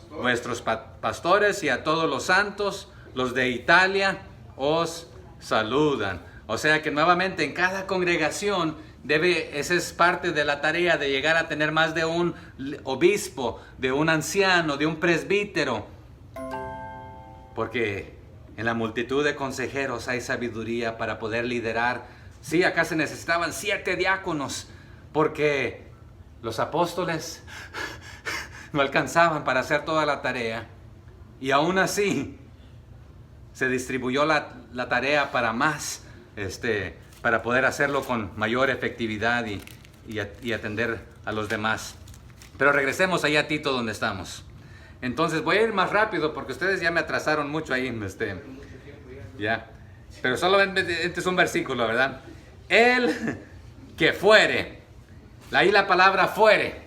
vuestros pastores y a todos los santos, los de Italia, os saludan. O sea que nuevamente en cada congregación esa es parte de la tarea de llegar a tener más de un obispo, de un anciano, de un presbítero. Porque en la multitud de consejeros hay sabiduría para poder liderar. Sí, acá se necesitaban 7 diáconos, porque los apóstoles no alcanzaban para hacer toda la tarea. Y aún así, se distribuyó la tarea para más, para poder hacerlo con mayor efectividad y atender a los demás. Pero regresemos allá a Tito donde estamos. Entonces voy a ir más rápido porque ustedes ya me atrasaron mucho ahí. Ya. Pero solamente este es un versículo, ¿verdad? El que fuere. Ahí la palabra fuere.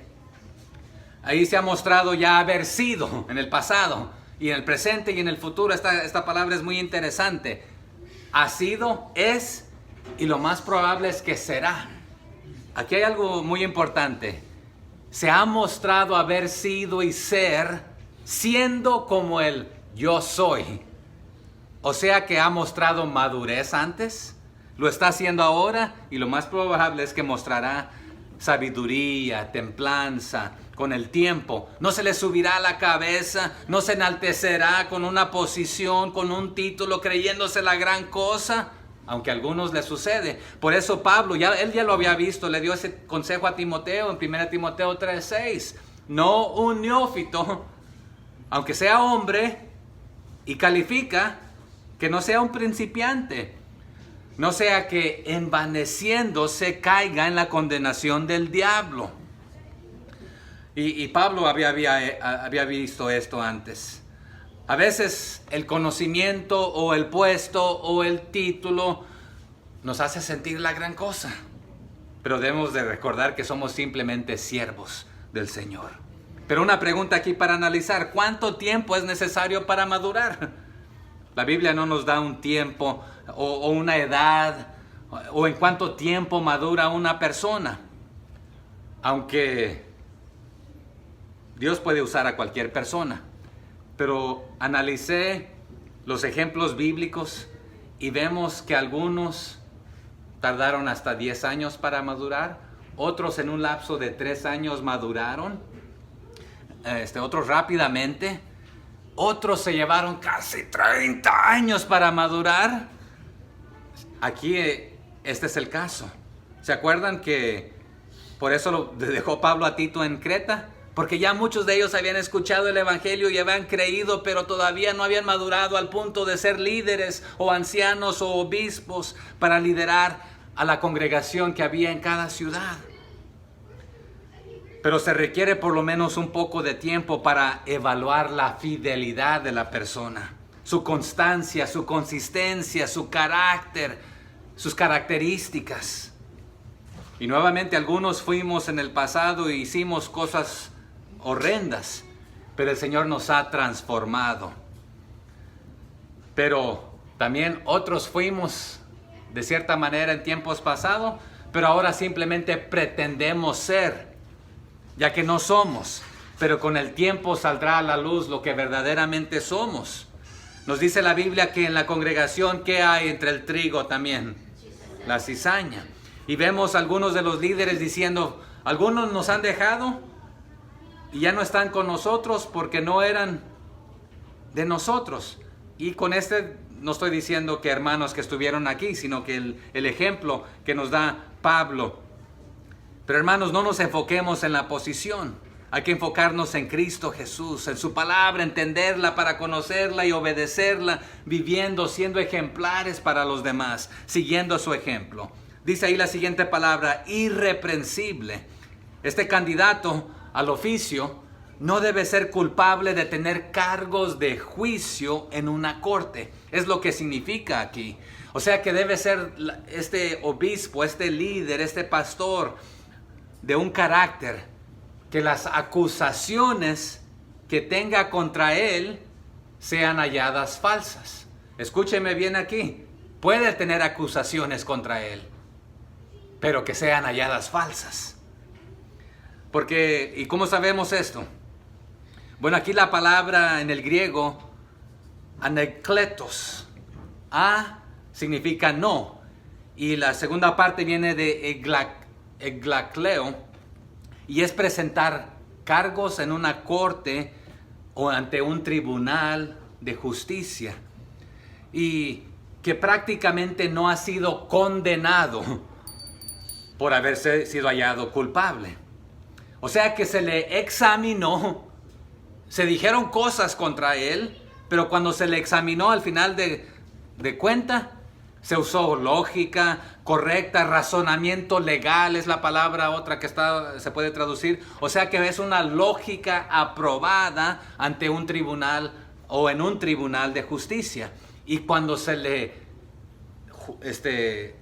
Ahí se ha mostrado ya haber sido en el pasado. Y en el presente y en el futuro esta palabra es muy interesante. Ha sido, es y lo más probable es que será. Aquí hay algo muy importante. Se ha mostrado haber sido y ser siendo como el yo soy. O sea que ha mostrado madurez antes, lo está haciendo ahora y lo más probable es que mostrará sabiduría, templanza con el tiempo. No se le subirá a la cabeza, no se enaltecerá con una posición, con un título, creyéndose la gran cosa, aunque a algunos les sucede. Por eso Pablo, él ya lo había visto, le dio ese consejo a Timoteo en 1 Timoteo 3:6. No un neófito, aunque sea hombre y califica, que no sea un principiante, no sea que envaneciéndose caiga en la condenación del diablo. Y Pablo había visto esto antes. A veces el conocimiento o el puesto o el título nos hace sentir la gran cosa, pero debemos de recordar que somos simplemente siervos del Señor. Pero una pregunta aquí para analizar: ¿cuánto tiempo es necesario para madurar? La Biblia no nos da un tiempo o una edad o en cuánto tiempo madura una persona. Aunque Dios puede usar a cualquier persona. Pero analicé los ejemplos bíblicos y vemos que algunos tardaron hasta 10 años para madurar. Otros en un lapso de 3 años maduraron. Otros rápidamente. Otros se llevaron casi 30 años para madurar. Aquí este es el caso. ¿Se acuerdan que por eso lo dejó Pablo a Tito en Creta? Porque ya muchos de ellos habían escuchado el evangelio y habían creído, pero todavía no habían madurado al punto de ser líderes o ancianos o obispos para liderar a la congregación que había en cada ciudad. Pero se requiere por lo menos un poco de tiempo para evaluar la fidelidad de la persona, su constancia, su consistencia, su carácter, sus características. Y nuevamente algunos fuimos en el pasado e hicimos cosas horrendas, pero el Señor nos ha transformado. Pero también otros fuimos de cierta manera en tiempos pasados, pero ahora simplemente pretendemos ser, ya que no somos, pero con el tiempo saldrá a la luz lo que verdaderamente somos. Nos dice la Biblia que en la congregación, ¿qué hay entre el trigo también? La cizaña. Y vemos algunos de los líderes diciendo, algunos nos han dejado y ya no están con nosotros porque no eran de nosotros. Y con no estoy diciendo que hermanos que estuvieron aquí, sino que el ejemplo que nos da Pablo. Pero hermanos, no nos enfoquemos en la posición. Hay que enfocarnos en Cristo Jesús, en su palabra, entenderla para conocerla y obedecerla, viviendo, siendo ejemplares para los demás, siguiendo su ejemplo. Dice ahí la siguiente palabra: irreprensible. Este candidato al oficio no debe ser culpable de tener cargos de juicio en una corte. Es lo que significa aquí. O sea que debe ser este obispo, este líder, este pastor de un carácter que las acusaciones que tenga contra él sean halladas falsas. escúcheme bien aquí, puede tener acusaciones contra él, pero que sean halladas falsas. Porque, ¿y cómo sabemos esto? Bueno, aquí la palabra en el griego, anekletos, significa no, y la segunda parte viene de eglakleo, y es presentar cargos en una corte o ante un tribunal de justicia, y que prácticamente no ha sido condenado por haberse sido hallado culpable. O sea que se le examinó, se dijeron cosas contra él, pero cuando se le examinó al final de cuenta, se usó lógica correcta, razonamiento legal, es la palabra otra que se puede traducir. O sea que es una lógica aprobada ante un tribunal o en un tribunal de justicia. Y cuando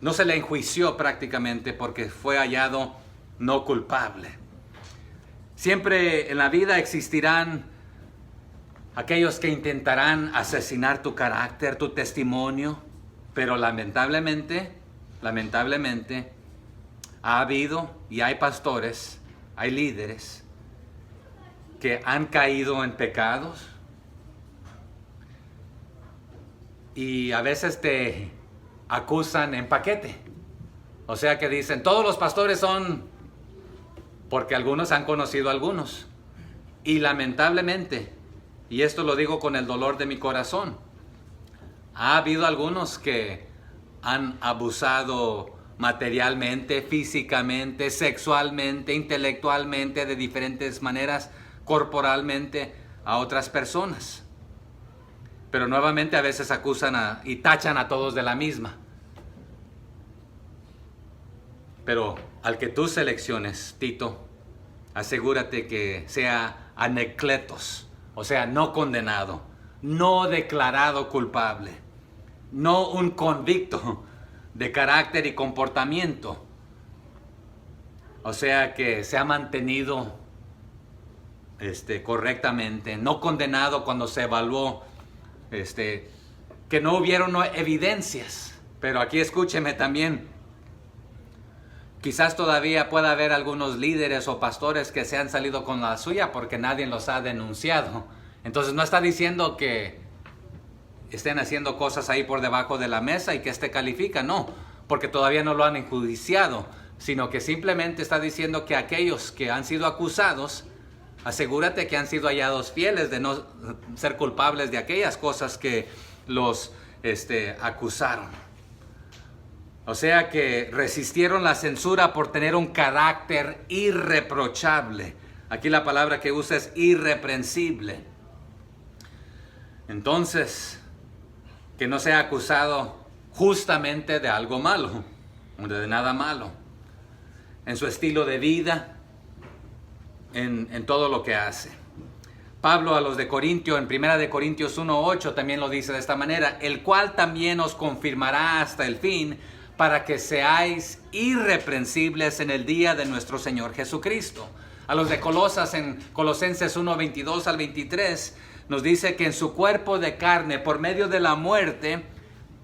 no se le enjuició prácticamente porque fue hallado no culpable. Siempre en la vida existirán aquellos que intentarán asesinar tu carácter, tu testimonio, pero lamentablemente ha habido y hay pastores, hay líderes que han caído en pecados y a veces te acusan en paquete. O sea que dicen, todos los pastores son, porque algunos han conocido a algunos. Y lamentablemente, y esto lo digo con el dolor de mi corazón, ha habido algunos que han abusado materialmente, físicamente, sexualmente, intelectualmente, de diferentes maneras, corporalmente a otras personas. Pero nuevamente a veces acusan y tachan a todos de la misma. Pero al que tú selecciones, Tito, asegúrate que sea anekletos, o sea, no condenado, no declarado culpable, no un convicto de carácter y comportamiento. O sea, que se ha mantenido correctamente, no condenado cuando se evaluó, que no hubieron evidencias. Pero aquí escúcheme también, quizás todavía pueda haber algunos líderes o pastores que se han salido con la suya porque nadie los ha denunciado. Entonces no está diciendo que estén haciendo cosas ahí por debajo de la mesa y que califica, no, porque todavía no lo han enjuiciado, sino que simplemente está diciendo que aquellos que han sido acusados, asegúrate que han sido hallados fieles de no ser culpables de aquellas cosas que los acusaron. O sea que resistieron la censura por tener un carácter irreprochable. Aquí la palabra que usa es irreprensible. Entonces, que no sea acusado justamente de algo malo, de nada malo, en su estilo de vida, en todo lo que hace. Pablo a los de Corintio, en 1 Corintios 1:8 también lo dice de esta manera, el cual también os confirmará hasta el fin, para que seáis irreprensibles en el día de nuestro Señor Jesucristo. A los de Colosas, en Colosenses 1:22 al 23, nos dice que en su cuerpo de carne, por medio de la muerte,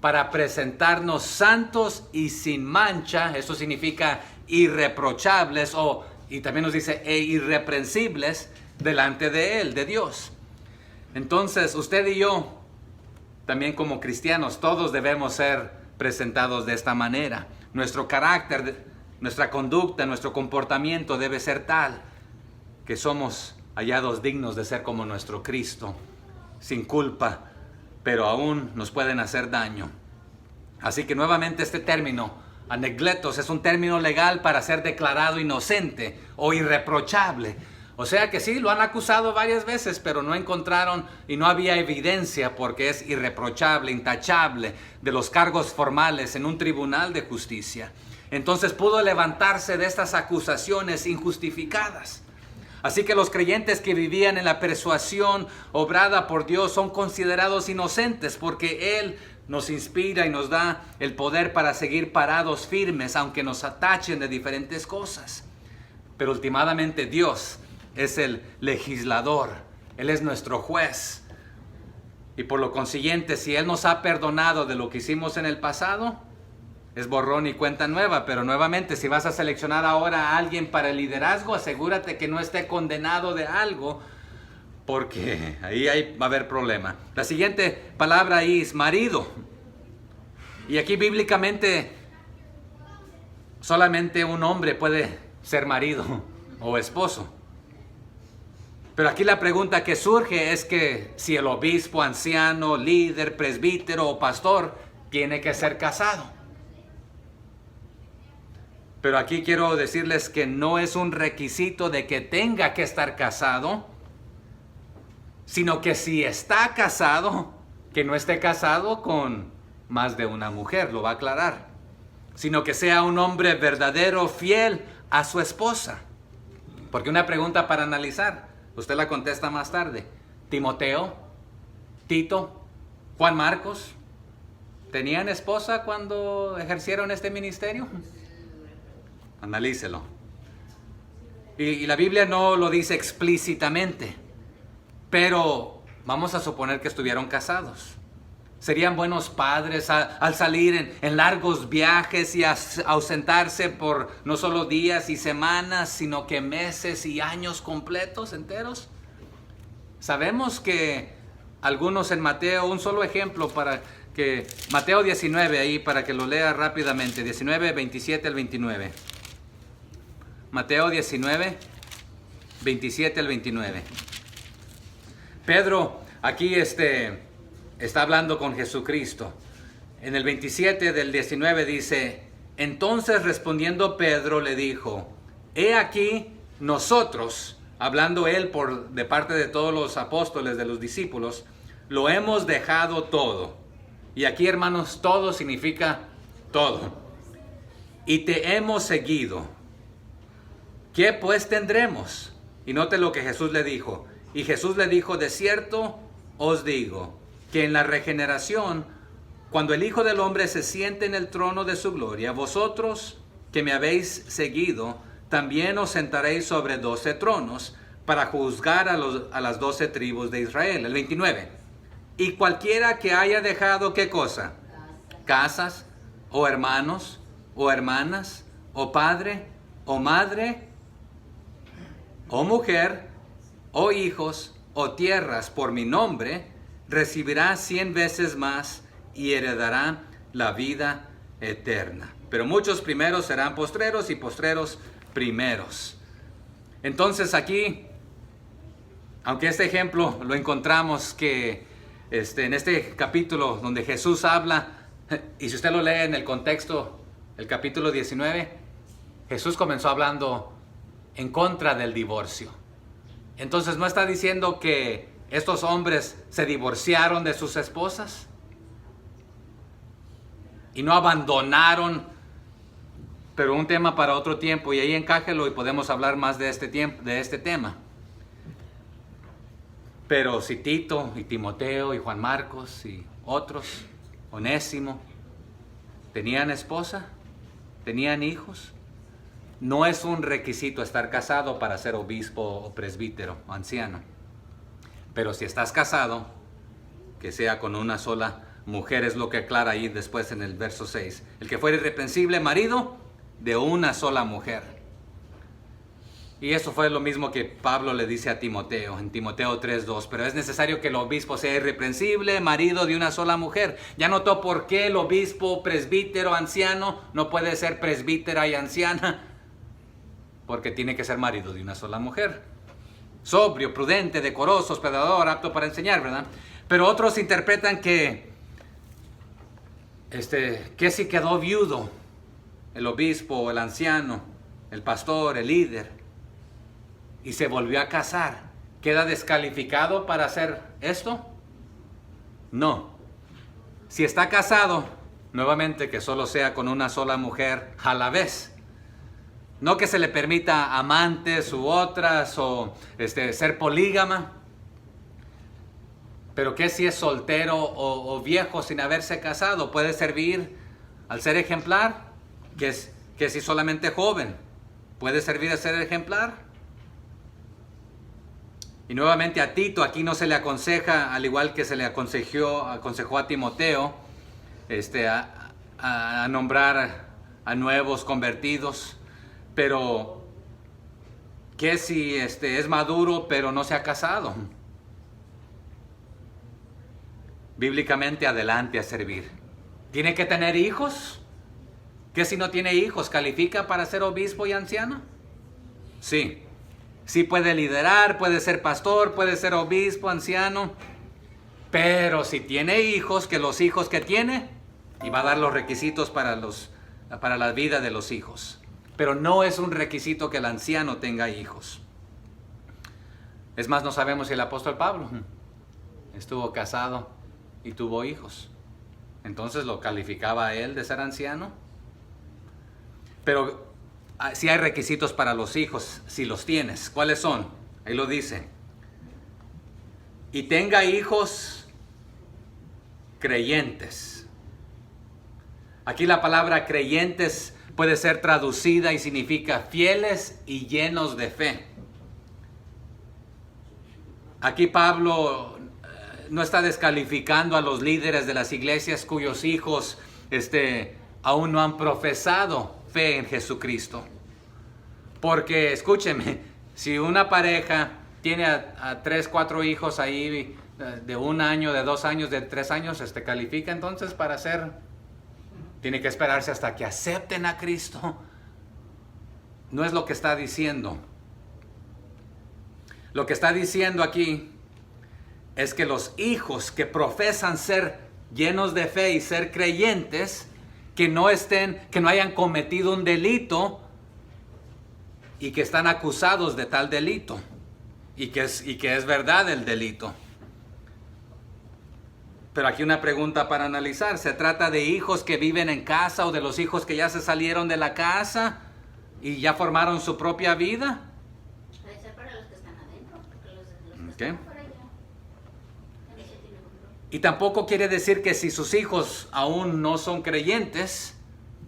para presentarnos santos y sin mancha, eso significa irreprochables, y también nos dice irreprensibles delante de Él, de Dios. Entonces, usted y yo, también como cristianos, todos debemos ser presentados de esta manera. Nuestro carácter, nuestra conducta, nuestro comportamiento debe ser tal que somos hallados dignos de ser como nuestro Cristo, sin culpa, pero aún nos pueden hacer daño. Así que nuevamente este término, anekletos, es un término legal para ser declarado inocente o irreprochable. O sea que sí, lo han acusado varias veces, pero no encontraron y no había evidencia porque es irreprochable, intachable de los cargos formales en un tribunal de justicia. Entonces pudo levantarse de estas acusaciones injustificadas. Así que los creyentes que vivían en la persuasión obrada por Dios son considerados inocentes porque Él nos inspira y nos da el poder para seguir parados firmes aunque nos atachen de diferentes cosas. Pero últimamente Dios es el legislador, Él es nuestro juez. Y por lo consiguiente, si Él nos ha perdonado de lo que hicimos en el pasado, es borrón y cuenta nueva. Pero nuevamente, si vas a seleccionar ahora a alguien para el liderazgo, asegúrate que no esté condenado de algo, porque ahí va a haber problema. La siguiente palabra ahí es marido. Y aquí bíblicamente solamente un hombre puede ser marido o esposo. Pero aquí la pregunta que surge es que si el obispo, anciano, líder, presbítero o pastor tiene que ser casado. Pero aquí quiero decirles que no es un requisito de que tenga que estar casado, sino que si está casado, que no esté casado con más de una mujer, lo va a aclarar, sino que sea un hombre verdadero, fiel a su esposa. Porque una pregunta para analizar, usted la contesta más tarde. Timoteo, Tito, Juan Marcos, ¿tenían esposa cuando ejercieron este ministerio? Analícelo. Y la Biblia no lo dice explícitamente, pero vamos a suponer que estuvieron casados. Serían buenos padres al salir en largos viajes y ausentarse por no solo días y semanas, sino que meses y años completos, enteros. Sabemos que algunos en Mateo, un solo ejemplo para que, Mateo 19 ahí para que lo lea rápidamente, 19, 27 al 29. Mateo 19, 27 al 29. Pedro aquí está hablando con Jesucristo. En el 27 del 19 dice: entonces respondiendo Pedro le dijo: he aquí nosotros, hablando él de parte de todos los apóstoles, de los discípulos, lo hemos dejado todo. Y aquí, hermanos, todo significa todo. Y te hemos seguido. ¿Qué pues tendremos? Y note lo que Jesús le dijo. Y Jesús le dijo: de cierto os digo, que en la regeneración, cuando el Hijo del Hombre se siente en el trono de su gloria, vosotros que me habéis seguido, también os sentaréis sobre 12 tronos para juzgar a las 12 tribus de Israel. El 29. Y cualquiera que haya dejado, ¿qué cosa? Casas, o hermanos, o hermanas, o padre, o madre, o mujer, o hijos, o tierras por mi nombre, recibirá 100 veces más y heredará la vida eterna. Pero muchos primeros serán postreros y postreros primeros. Entonces aquí, aunque este ejemplo lo encontramos que en este capítulo donde Jesús habla, y si usted lo lee en el contexto, el capítulo 19, Jesús comenzó hablando en contra del divorcio. Entonces no está diciendo que estos hombres se divorciaron de sus esposas y no abandonaron, pero un tema para otro tiempo, y ahí encájelo y podemos hablar más de este tema. Pero si Tito y Timoteo y Juan Marcos y otros, Onésimo, tenían esposa, tenían hijos, no es un requisito estar casado para ser obispo o presbítero o anciano. Pero si estás casado, que sea con una sola mujer, es lo que aclara ahí después en el verso 6. El que fuera irreprensible marido de una sola mujer. Y eso fue lo mismo que Pablo le dice a Timoteo, en Timoteo 3:2. Pero es necesario que el obispo sea irreprensible, marido de una sola mujer. Ya notó por qué el obispo, presbítero, anciano no puede ser presbítera y anciana. Porque tiene que ser marido de una sola mujer. Sobrio, prudente, decoroso, hospedador, apto para enseñar, ¿verdad? Pero otros interpretan que si quedó viudo el obispo, el anciano, el pastor, el líder, y se volvió a casar, ¿queda descalificado para hacer esto? No. Si está casado, nuevamente que solo sea con una sola mujer a la vez. No que se le permita amantes u otras o ser polígama. Pero que si es soltero o viejo sin haberse casado, puede servir al ser ejemplar. Que si solamente joven, puede servir a ser ejemplar. Y nuevamente a Tito, aquí no se le aconseja, al igual que se le aconsejó a Timoteo, a nombrar a nuevos convertidos, pero que si es maduro pero no se ha casado, bíblicamente adelante a servir. ¿Tiene que tener hijos? ¿Qué si no tiene hijos? ¿Califica para ser obispo y anciano? Sí. Sí puede liderar, puede ser pastor, puede ser obispo, anciano. Pero si tiene hijos, que los hijos que tiene, y va a dar los requisitos para la vida de los hijos. Pero no es un requisito que el anciano tenga hijos. Es más, no sabemos si el apóstol Pablo estuvo casado y tuvo hijos. Entonces, ¿lo calificaba a él de ser anciano? Pero si hay requisitos para los hijos, si los tienes. ¿Cuáles son? Ahí lo dice. Y tenga hijos creyentes. Aquí la palabra creyentes puede ser traducida y significa fieles y llenos de fe. Aquí Pablo no está descalificando a los líderes de las iglesias cuyos hijos aún no han profesado fe en Jesucristo. Porque, escúcheme, si una pareja tiene a 3, 4 hijos ahí de 1 año, de 2 años, de 3 años, califica entonces para ser. Tiene que esperarse hasta que acepten a Cristo. No es lo que está diciendo. Lo que está diciendo aquí es que los hijos que profesan ser llenos de fe y ser creyentes, que no hayan cometido un delito y que están acusados de tal delito y que es verdad el delito. Pero aquí una pregunta para analizar. ¿Se trata de hijos que viven en casa o de los hijos que ya se salieron de la casa y ya formaron su propia vida? Puede ser para los que están adentro, porque los que Okay. están afuera ya se tiene control. Y tampoco quiere decir que si sus hijos aún no son creyentes,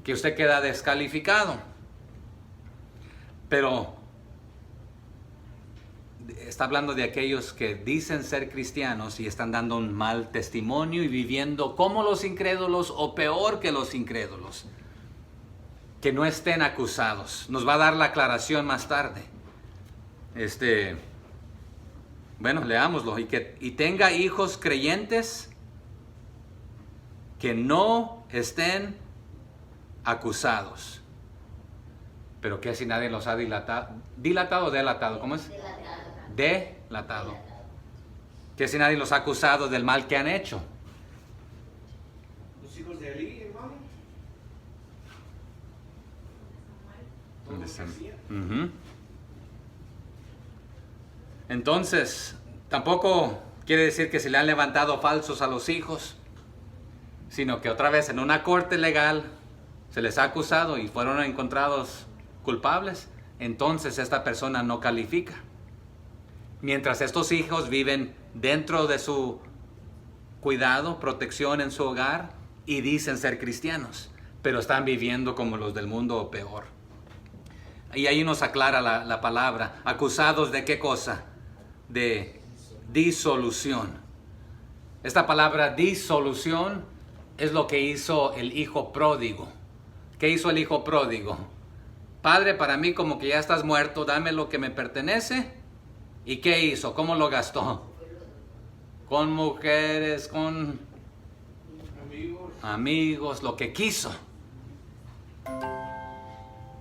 que usted queda descalificado. Pero está hablando de aquellos que dicen ser cristianos y están dando un mal testimonio y viviendo como los incrédulos o peor que los incrédulos. Que no estén acusados. Nos va a dar la aclaración más tarde. Bueno, leámoslo. Y tenga hijos creyentes que no estén acusados. Pero que si nadie los ha dilatado. ¿Dilatado o delatado? ¿Cómo es? Delatado. Que si nadie los ha acusado del mal que han hecho. Los hijos de Elí, hermano. Todo lo que hacían. Entonces, tampoco quiere decir que se le han levantado falsos a los hijos, sino que otra vez en una corte legal se les ha acusado y fueron encontrados culpables. Entonces esta persona no califica. Mientras estos hijos viven dentro de su cuidado, protección en su hogar y dicen ser cristianos, pero están viviendo como los del mundo o peor. Y ahí nos aclara la palabra. ¿Acusados de qué cosa? De disolución. Esta palabra disolución es lo que hizo el hijo pródigo. ¿Qué hizo el hijo pródigo? Padre, para mí como que ya estás muerto, dame lo que me pertenece. ¿Y qué hizo? ¿Cómo lo gastó? Con mujeres, con amigos, lo que quiso.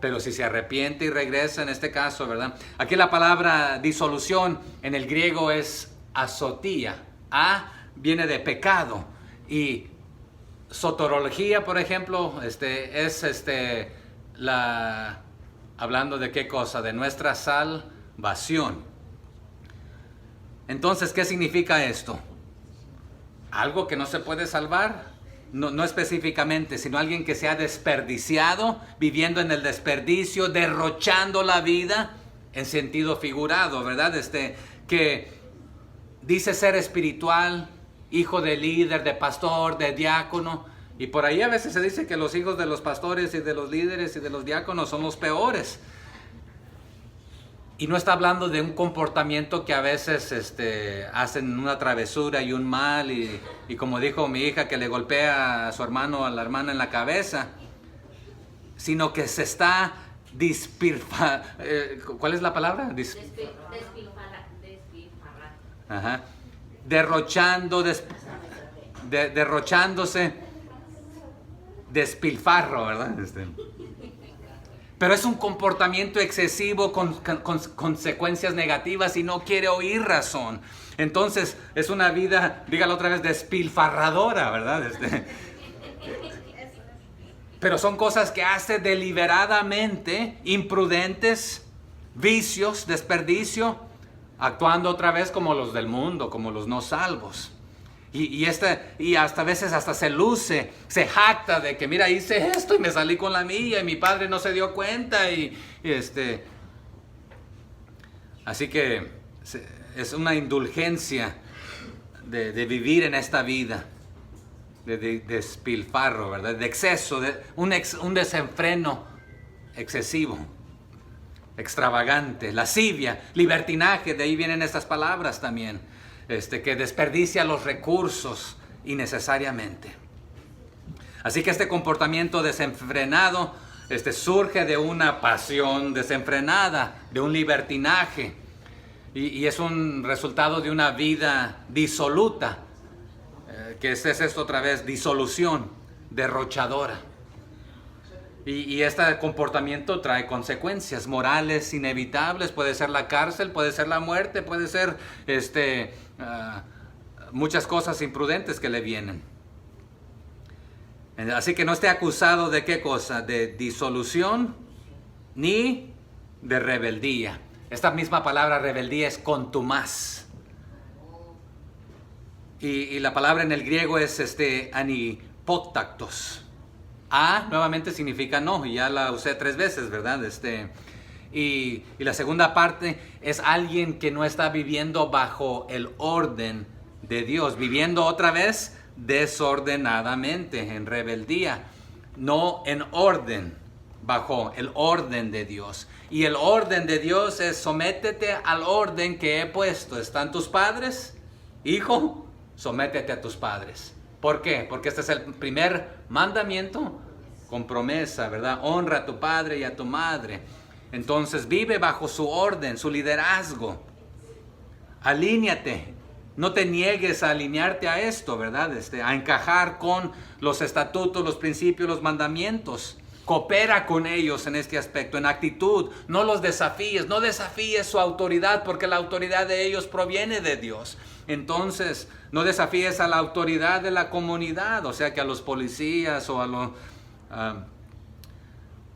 Pero si se arrepiente y regresa en este caso, ¿verdad? Aquí la palabra disolución en el griego es asotía. A viene de pecado. Y soterología, por ejemplo, hablando de qué cosa, de nuestra salvación. Entonces, ¿qué significa esto? ¿Algo que no se puede salvar? No específicamente, sino alguien que se ha desperdiciado, viviendo en el desperdicio, derrochando la vida en sentido figurado, ¿verdad? Que dice ser espiritual, hijo de líder, de pastor, de diácono. Y por ahí a veces se dice que los hijos de los pastores y de los líderes y de los diáconos son los peores. Y no está hablando de un comportamiento que a veces hacen una travesura y un mal, y como dijo mi hija, que le golpea a su hermano o a la hermana en la cabeza, sino que se está ¿cuál es la palabra? Ajá. Derrochándose, despilfarro, ¿verdad? Pero es un comportamiento excesivo con consecuencias negativas y no quiere oír razón. Entonces es una vida, dígalo otra vez, despilfarradora, ¿verdad? Pero son cosas que hace deliberadamente, imprudentes, vicios, desperdicio, actuando otra vez como los del mundo, como los no salvos. Y hasta a veces hasta se luce, se jacta de que mira, hice esto y me salí con la mía y mi padre no se dio cuenta así que es una indulgencia de vivir en esta vida de despilfarro, ¿verdad? De exceso, un desenfreno excesivo, extravagante, lascivia, libertinaje, de ahí vienen estas palabras también. Que desperdicia los recursos innecesariamente. Así que este comportamiento desenfrenado surge de una pasión desenfrenada, de un libertinaje, y es un resultado de una vida disoluta, que es esto otra vez, disolución, derrochadora. Y este comportamiento trae consecuencias morales inevitables. Puede ser la cárcel, puede ser la muerte, puede ser muchas cosas imprudentes que le vienen. Así que no esté acusado de qué cosa, de disolución ni de rebeldía. Esta misma palabra rebeldía es contumaz. Y la palabra en el griego es anipótactos. Nuevamente significa no, y ya la usé 3 veces, ¿verdad? Y la segunda parte es alguien que no está viviendo bajo el orden de Dios, viviendo otra vez desordenadamente, en rebeldía, no en orden, bajo el orden de Dios. Y el orden de Dios es: sométete al orden que he puesto. ¿Están tus padres? Hijo, sométete a tus padres. ¿Por qué? Porque este es el primer mandamiento con promesa, ¿verdad? Honra a tu padre y a tu madre. Entonces vive bajo su orden, su liderazgo. Alíñate. No te niegues a alinearte a esto, ¿verdad? A encajar con los estatutos, los principios, los mandamientos. Coopera con ellos en este aspecto, en actitud. No los desafíes, no desafíes su autoridad, porque la autoridad de ellos proviene de Dios. Entonces, no desafíes a la autoridad de la comunidad, o sea que a los policías o a los...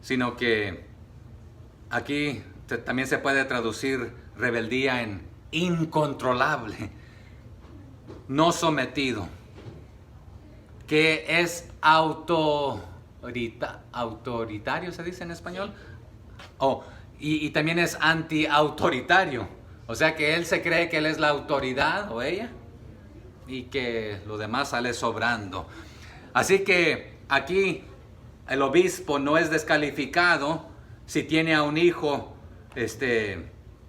sino que aquí también se puede traducir rebeldía en incontrolable, no sometido, que es autoritario, se dice en español, y también es anti-autoritario, o sea que él se cree que él es la autoridad o ella y que lo demás sale sobrando. Así que aquí el obispo no es descalificado si tiene a un hijo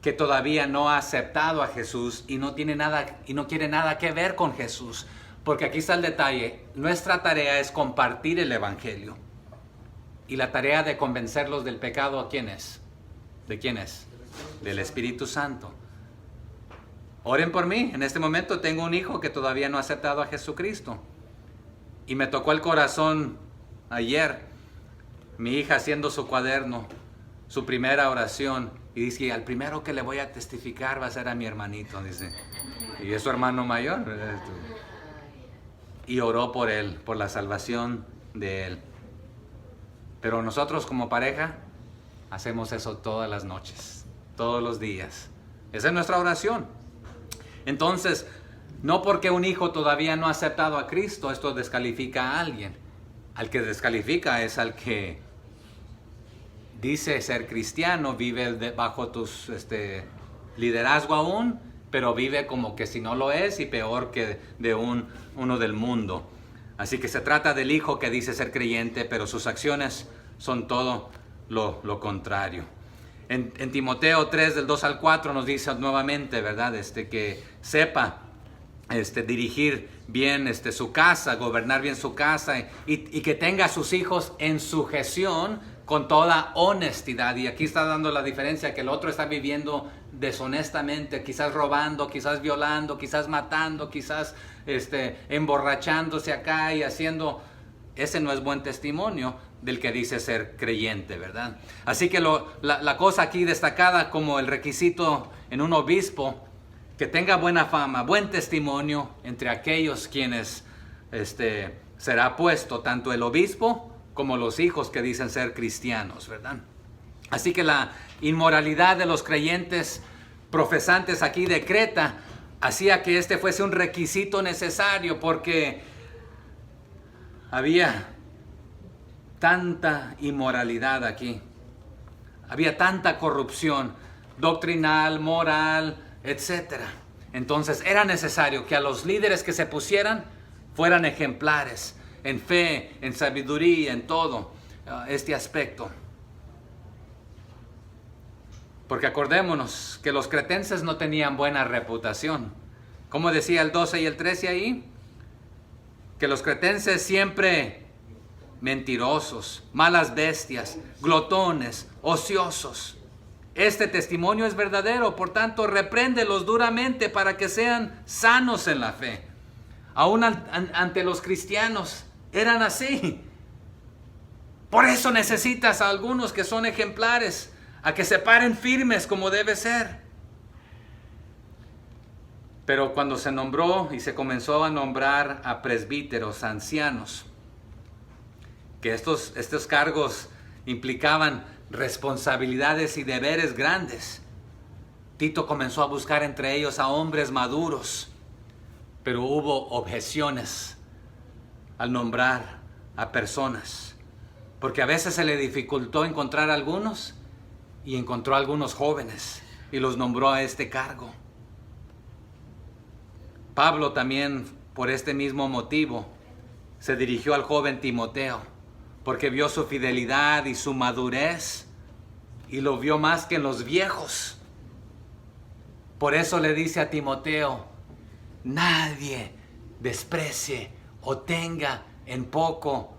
que todavía no ha aceptado a Jesús y no quiere nada que ver con Jesús. Porque aquí está el detalle. Nuestra tarea es compartir el evangelio. Y la tarea de convencerlos del pecado, ¿a quién es? ¿De quién es? Del Espíritu Santo. Oren por mí. En este momento tengo un hijo que todavía no ha aceptado a Jesucristo. Y me tocó el corazón ayer, mi hija haciendo su cuaderno, su primera oración, y dice: al primero que le voy a testificar va a ser a mi hermanito, dice. Y es su hermano mayor, ¿verdad? Y oró por él, por la salvación de él. Pero nosotros como pareja hacemos eso todas las noches, todos los días. Esa es nuestra oración. Entonces, no porque un hijo todavía no ha aceptado a Cristo, esto descalifica a alguien. Al que descalifica es al que dice ser cristiano, vive bajo tus liderazgo aún, pero vive como que si no lo es, y peor que de uno del mundo. Así que se trata del hijo que dice ser creyente, pero sus acciones son todo lo contrario. En Timoteo 3, del 2 al 4 nos dice nuevamente, ¿verdad? Que sepa dirigir bien su casa, gobernar bien su casa y que tenga a sus hijos en sujeción con toda honestidad. Y aquí está dando la diferencia, que el otro está viviendo deshonestamente, quizás robando, quizás violando, quizás matando, quizás emborrachándose acá y haciendo. Ese no es buen testimonio del que dice ser creyente, ¿verdad? Así que la cosa aquí destacada como el requisito en un obispo, que tenga buena fama, buen testimonio entre aquellos quienes será puesto, tanto el obispo como los hijos que dicen ser cristianos, ¿verdad? Así que la inmoralidad de los creyentes profesantes aquí de Creta hacía que este fuese un requisito necesario, porque había tanta inmoralidad aquí, había tanta corrupción doctrinal, moral, etc. Entonces era necesario que a los líderes que se pusieran fueran ejemplares en fe, en sabiduría, en todo este aspecto. Porque acordémonos que los cretenses no tenían buena reputación. Como decía el 12 y el 13 ahí, que los cretenses siempre mentirosos, malas bestias, glotones, ociosos. Este testimonio es verdadero, por tanto, repréndelos duramente para que sean sanos en la fe. Aún ante los cristianos eran así. Por eso necesitas a algunos que son ejemplares, a que se paren firmes como debe ser. Pero cuando se nombró y se comenzó a nombrar a presbíteros, ancianos, que estos cargos implicaban responsabilidades y deberes grandes, Tito comenzó a buscar entre ellos a hombres maduros, pero hubo objeciones al nombrar a personas, porque a veces se le dificultó encontrar a algunos, y encontró a algunos jóvenes y los nombró a este cargo. Pablo también, por este mismo motivo, se dirigió al joven Timoteo, porque vio su fidelidad y su madurez, y lo vio más que en los viejos. Por eso le dice a Timoteo: nadie desprecie o tenga en poco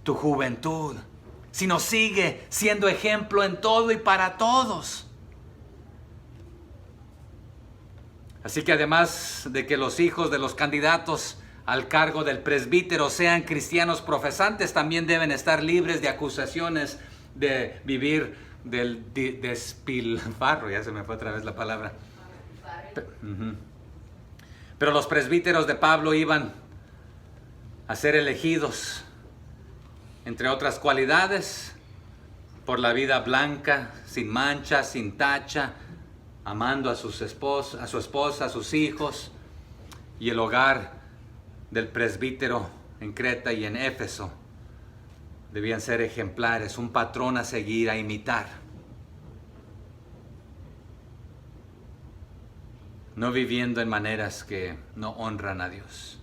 tu juventud, sino sigue siendo ejemplo en todo y para todos. Así que además de que los hijos de los candidatos al cargo del presbítero sean cristianos profesantes, también deben estar libres de acusaciones de vivir del despilfarro. Ya se me fue otra vez la palabra. Pero los presbíteros de Pablo iban a ser elegidos, entre otras cualidades, por la vida blanca, sin mancha, sin tacha, amando a su esposa, a sus hijos. Y el hogar del presbítero en Creta y en Éfeso debían ser ejemplares, un patrón a seguir, a imitar. No viviendo en maneras que no honran a Dios.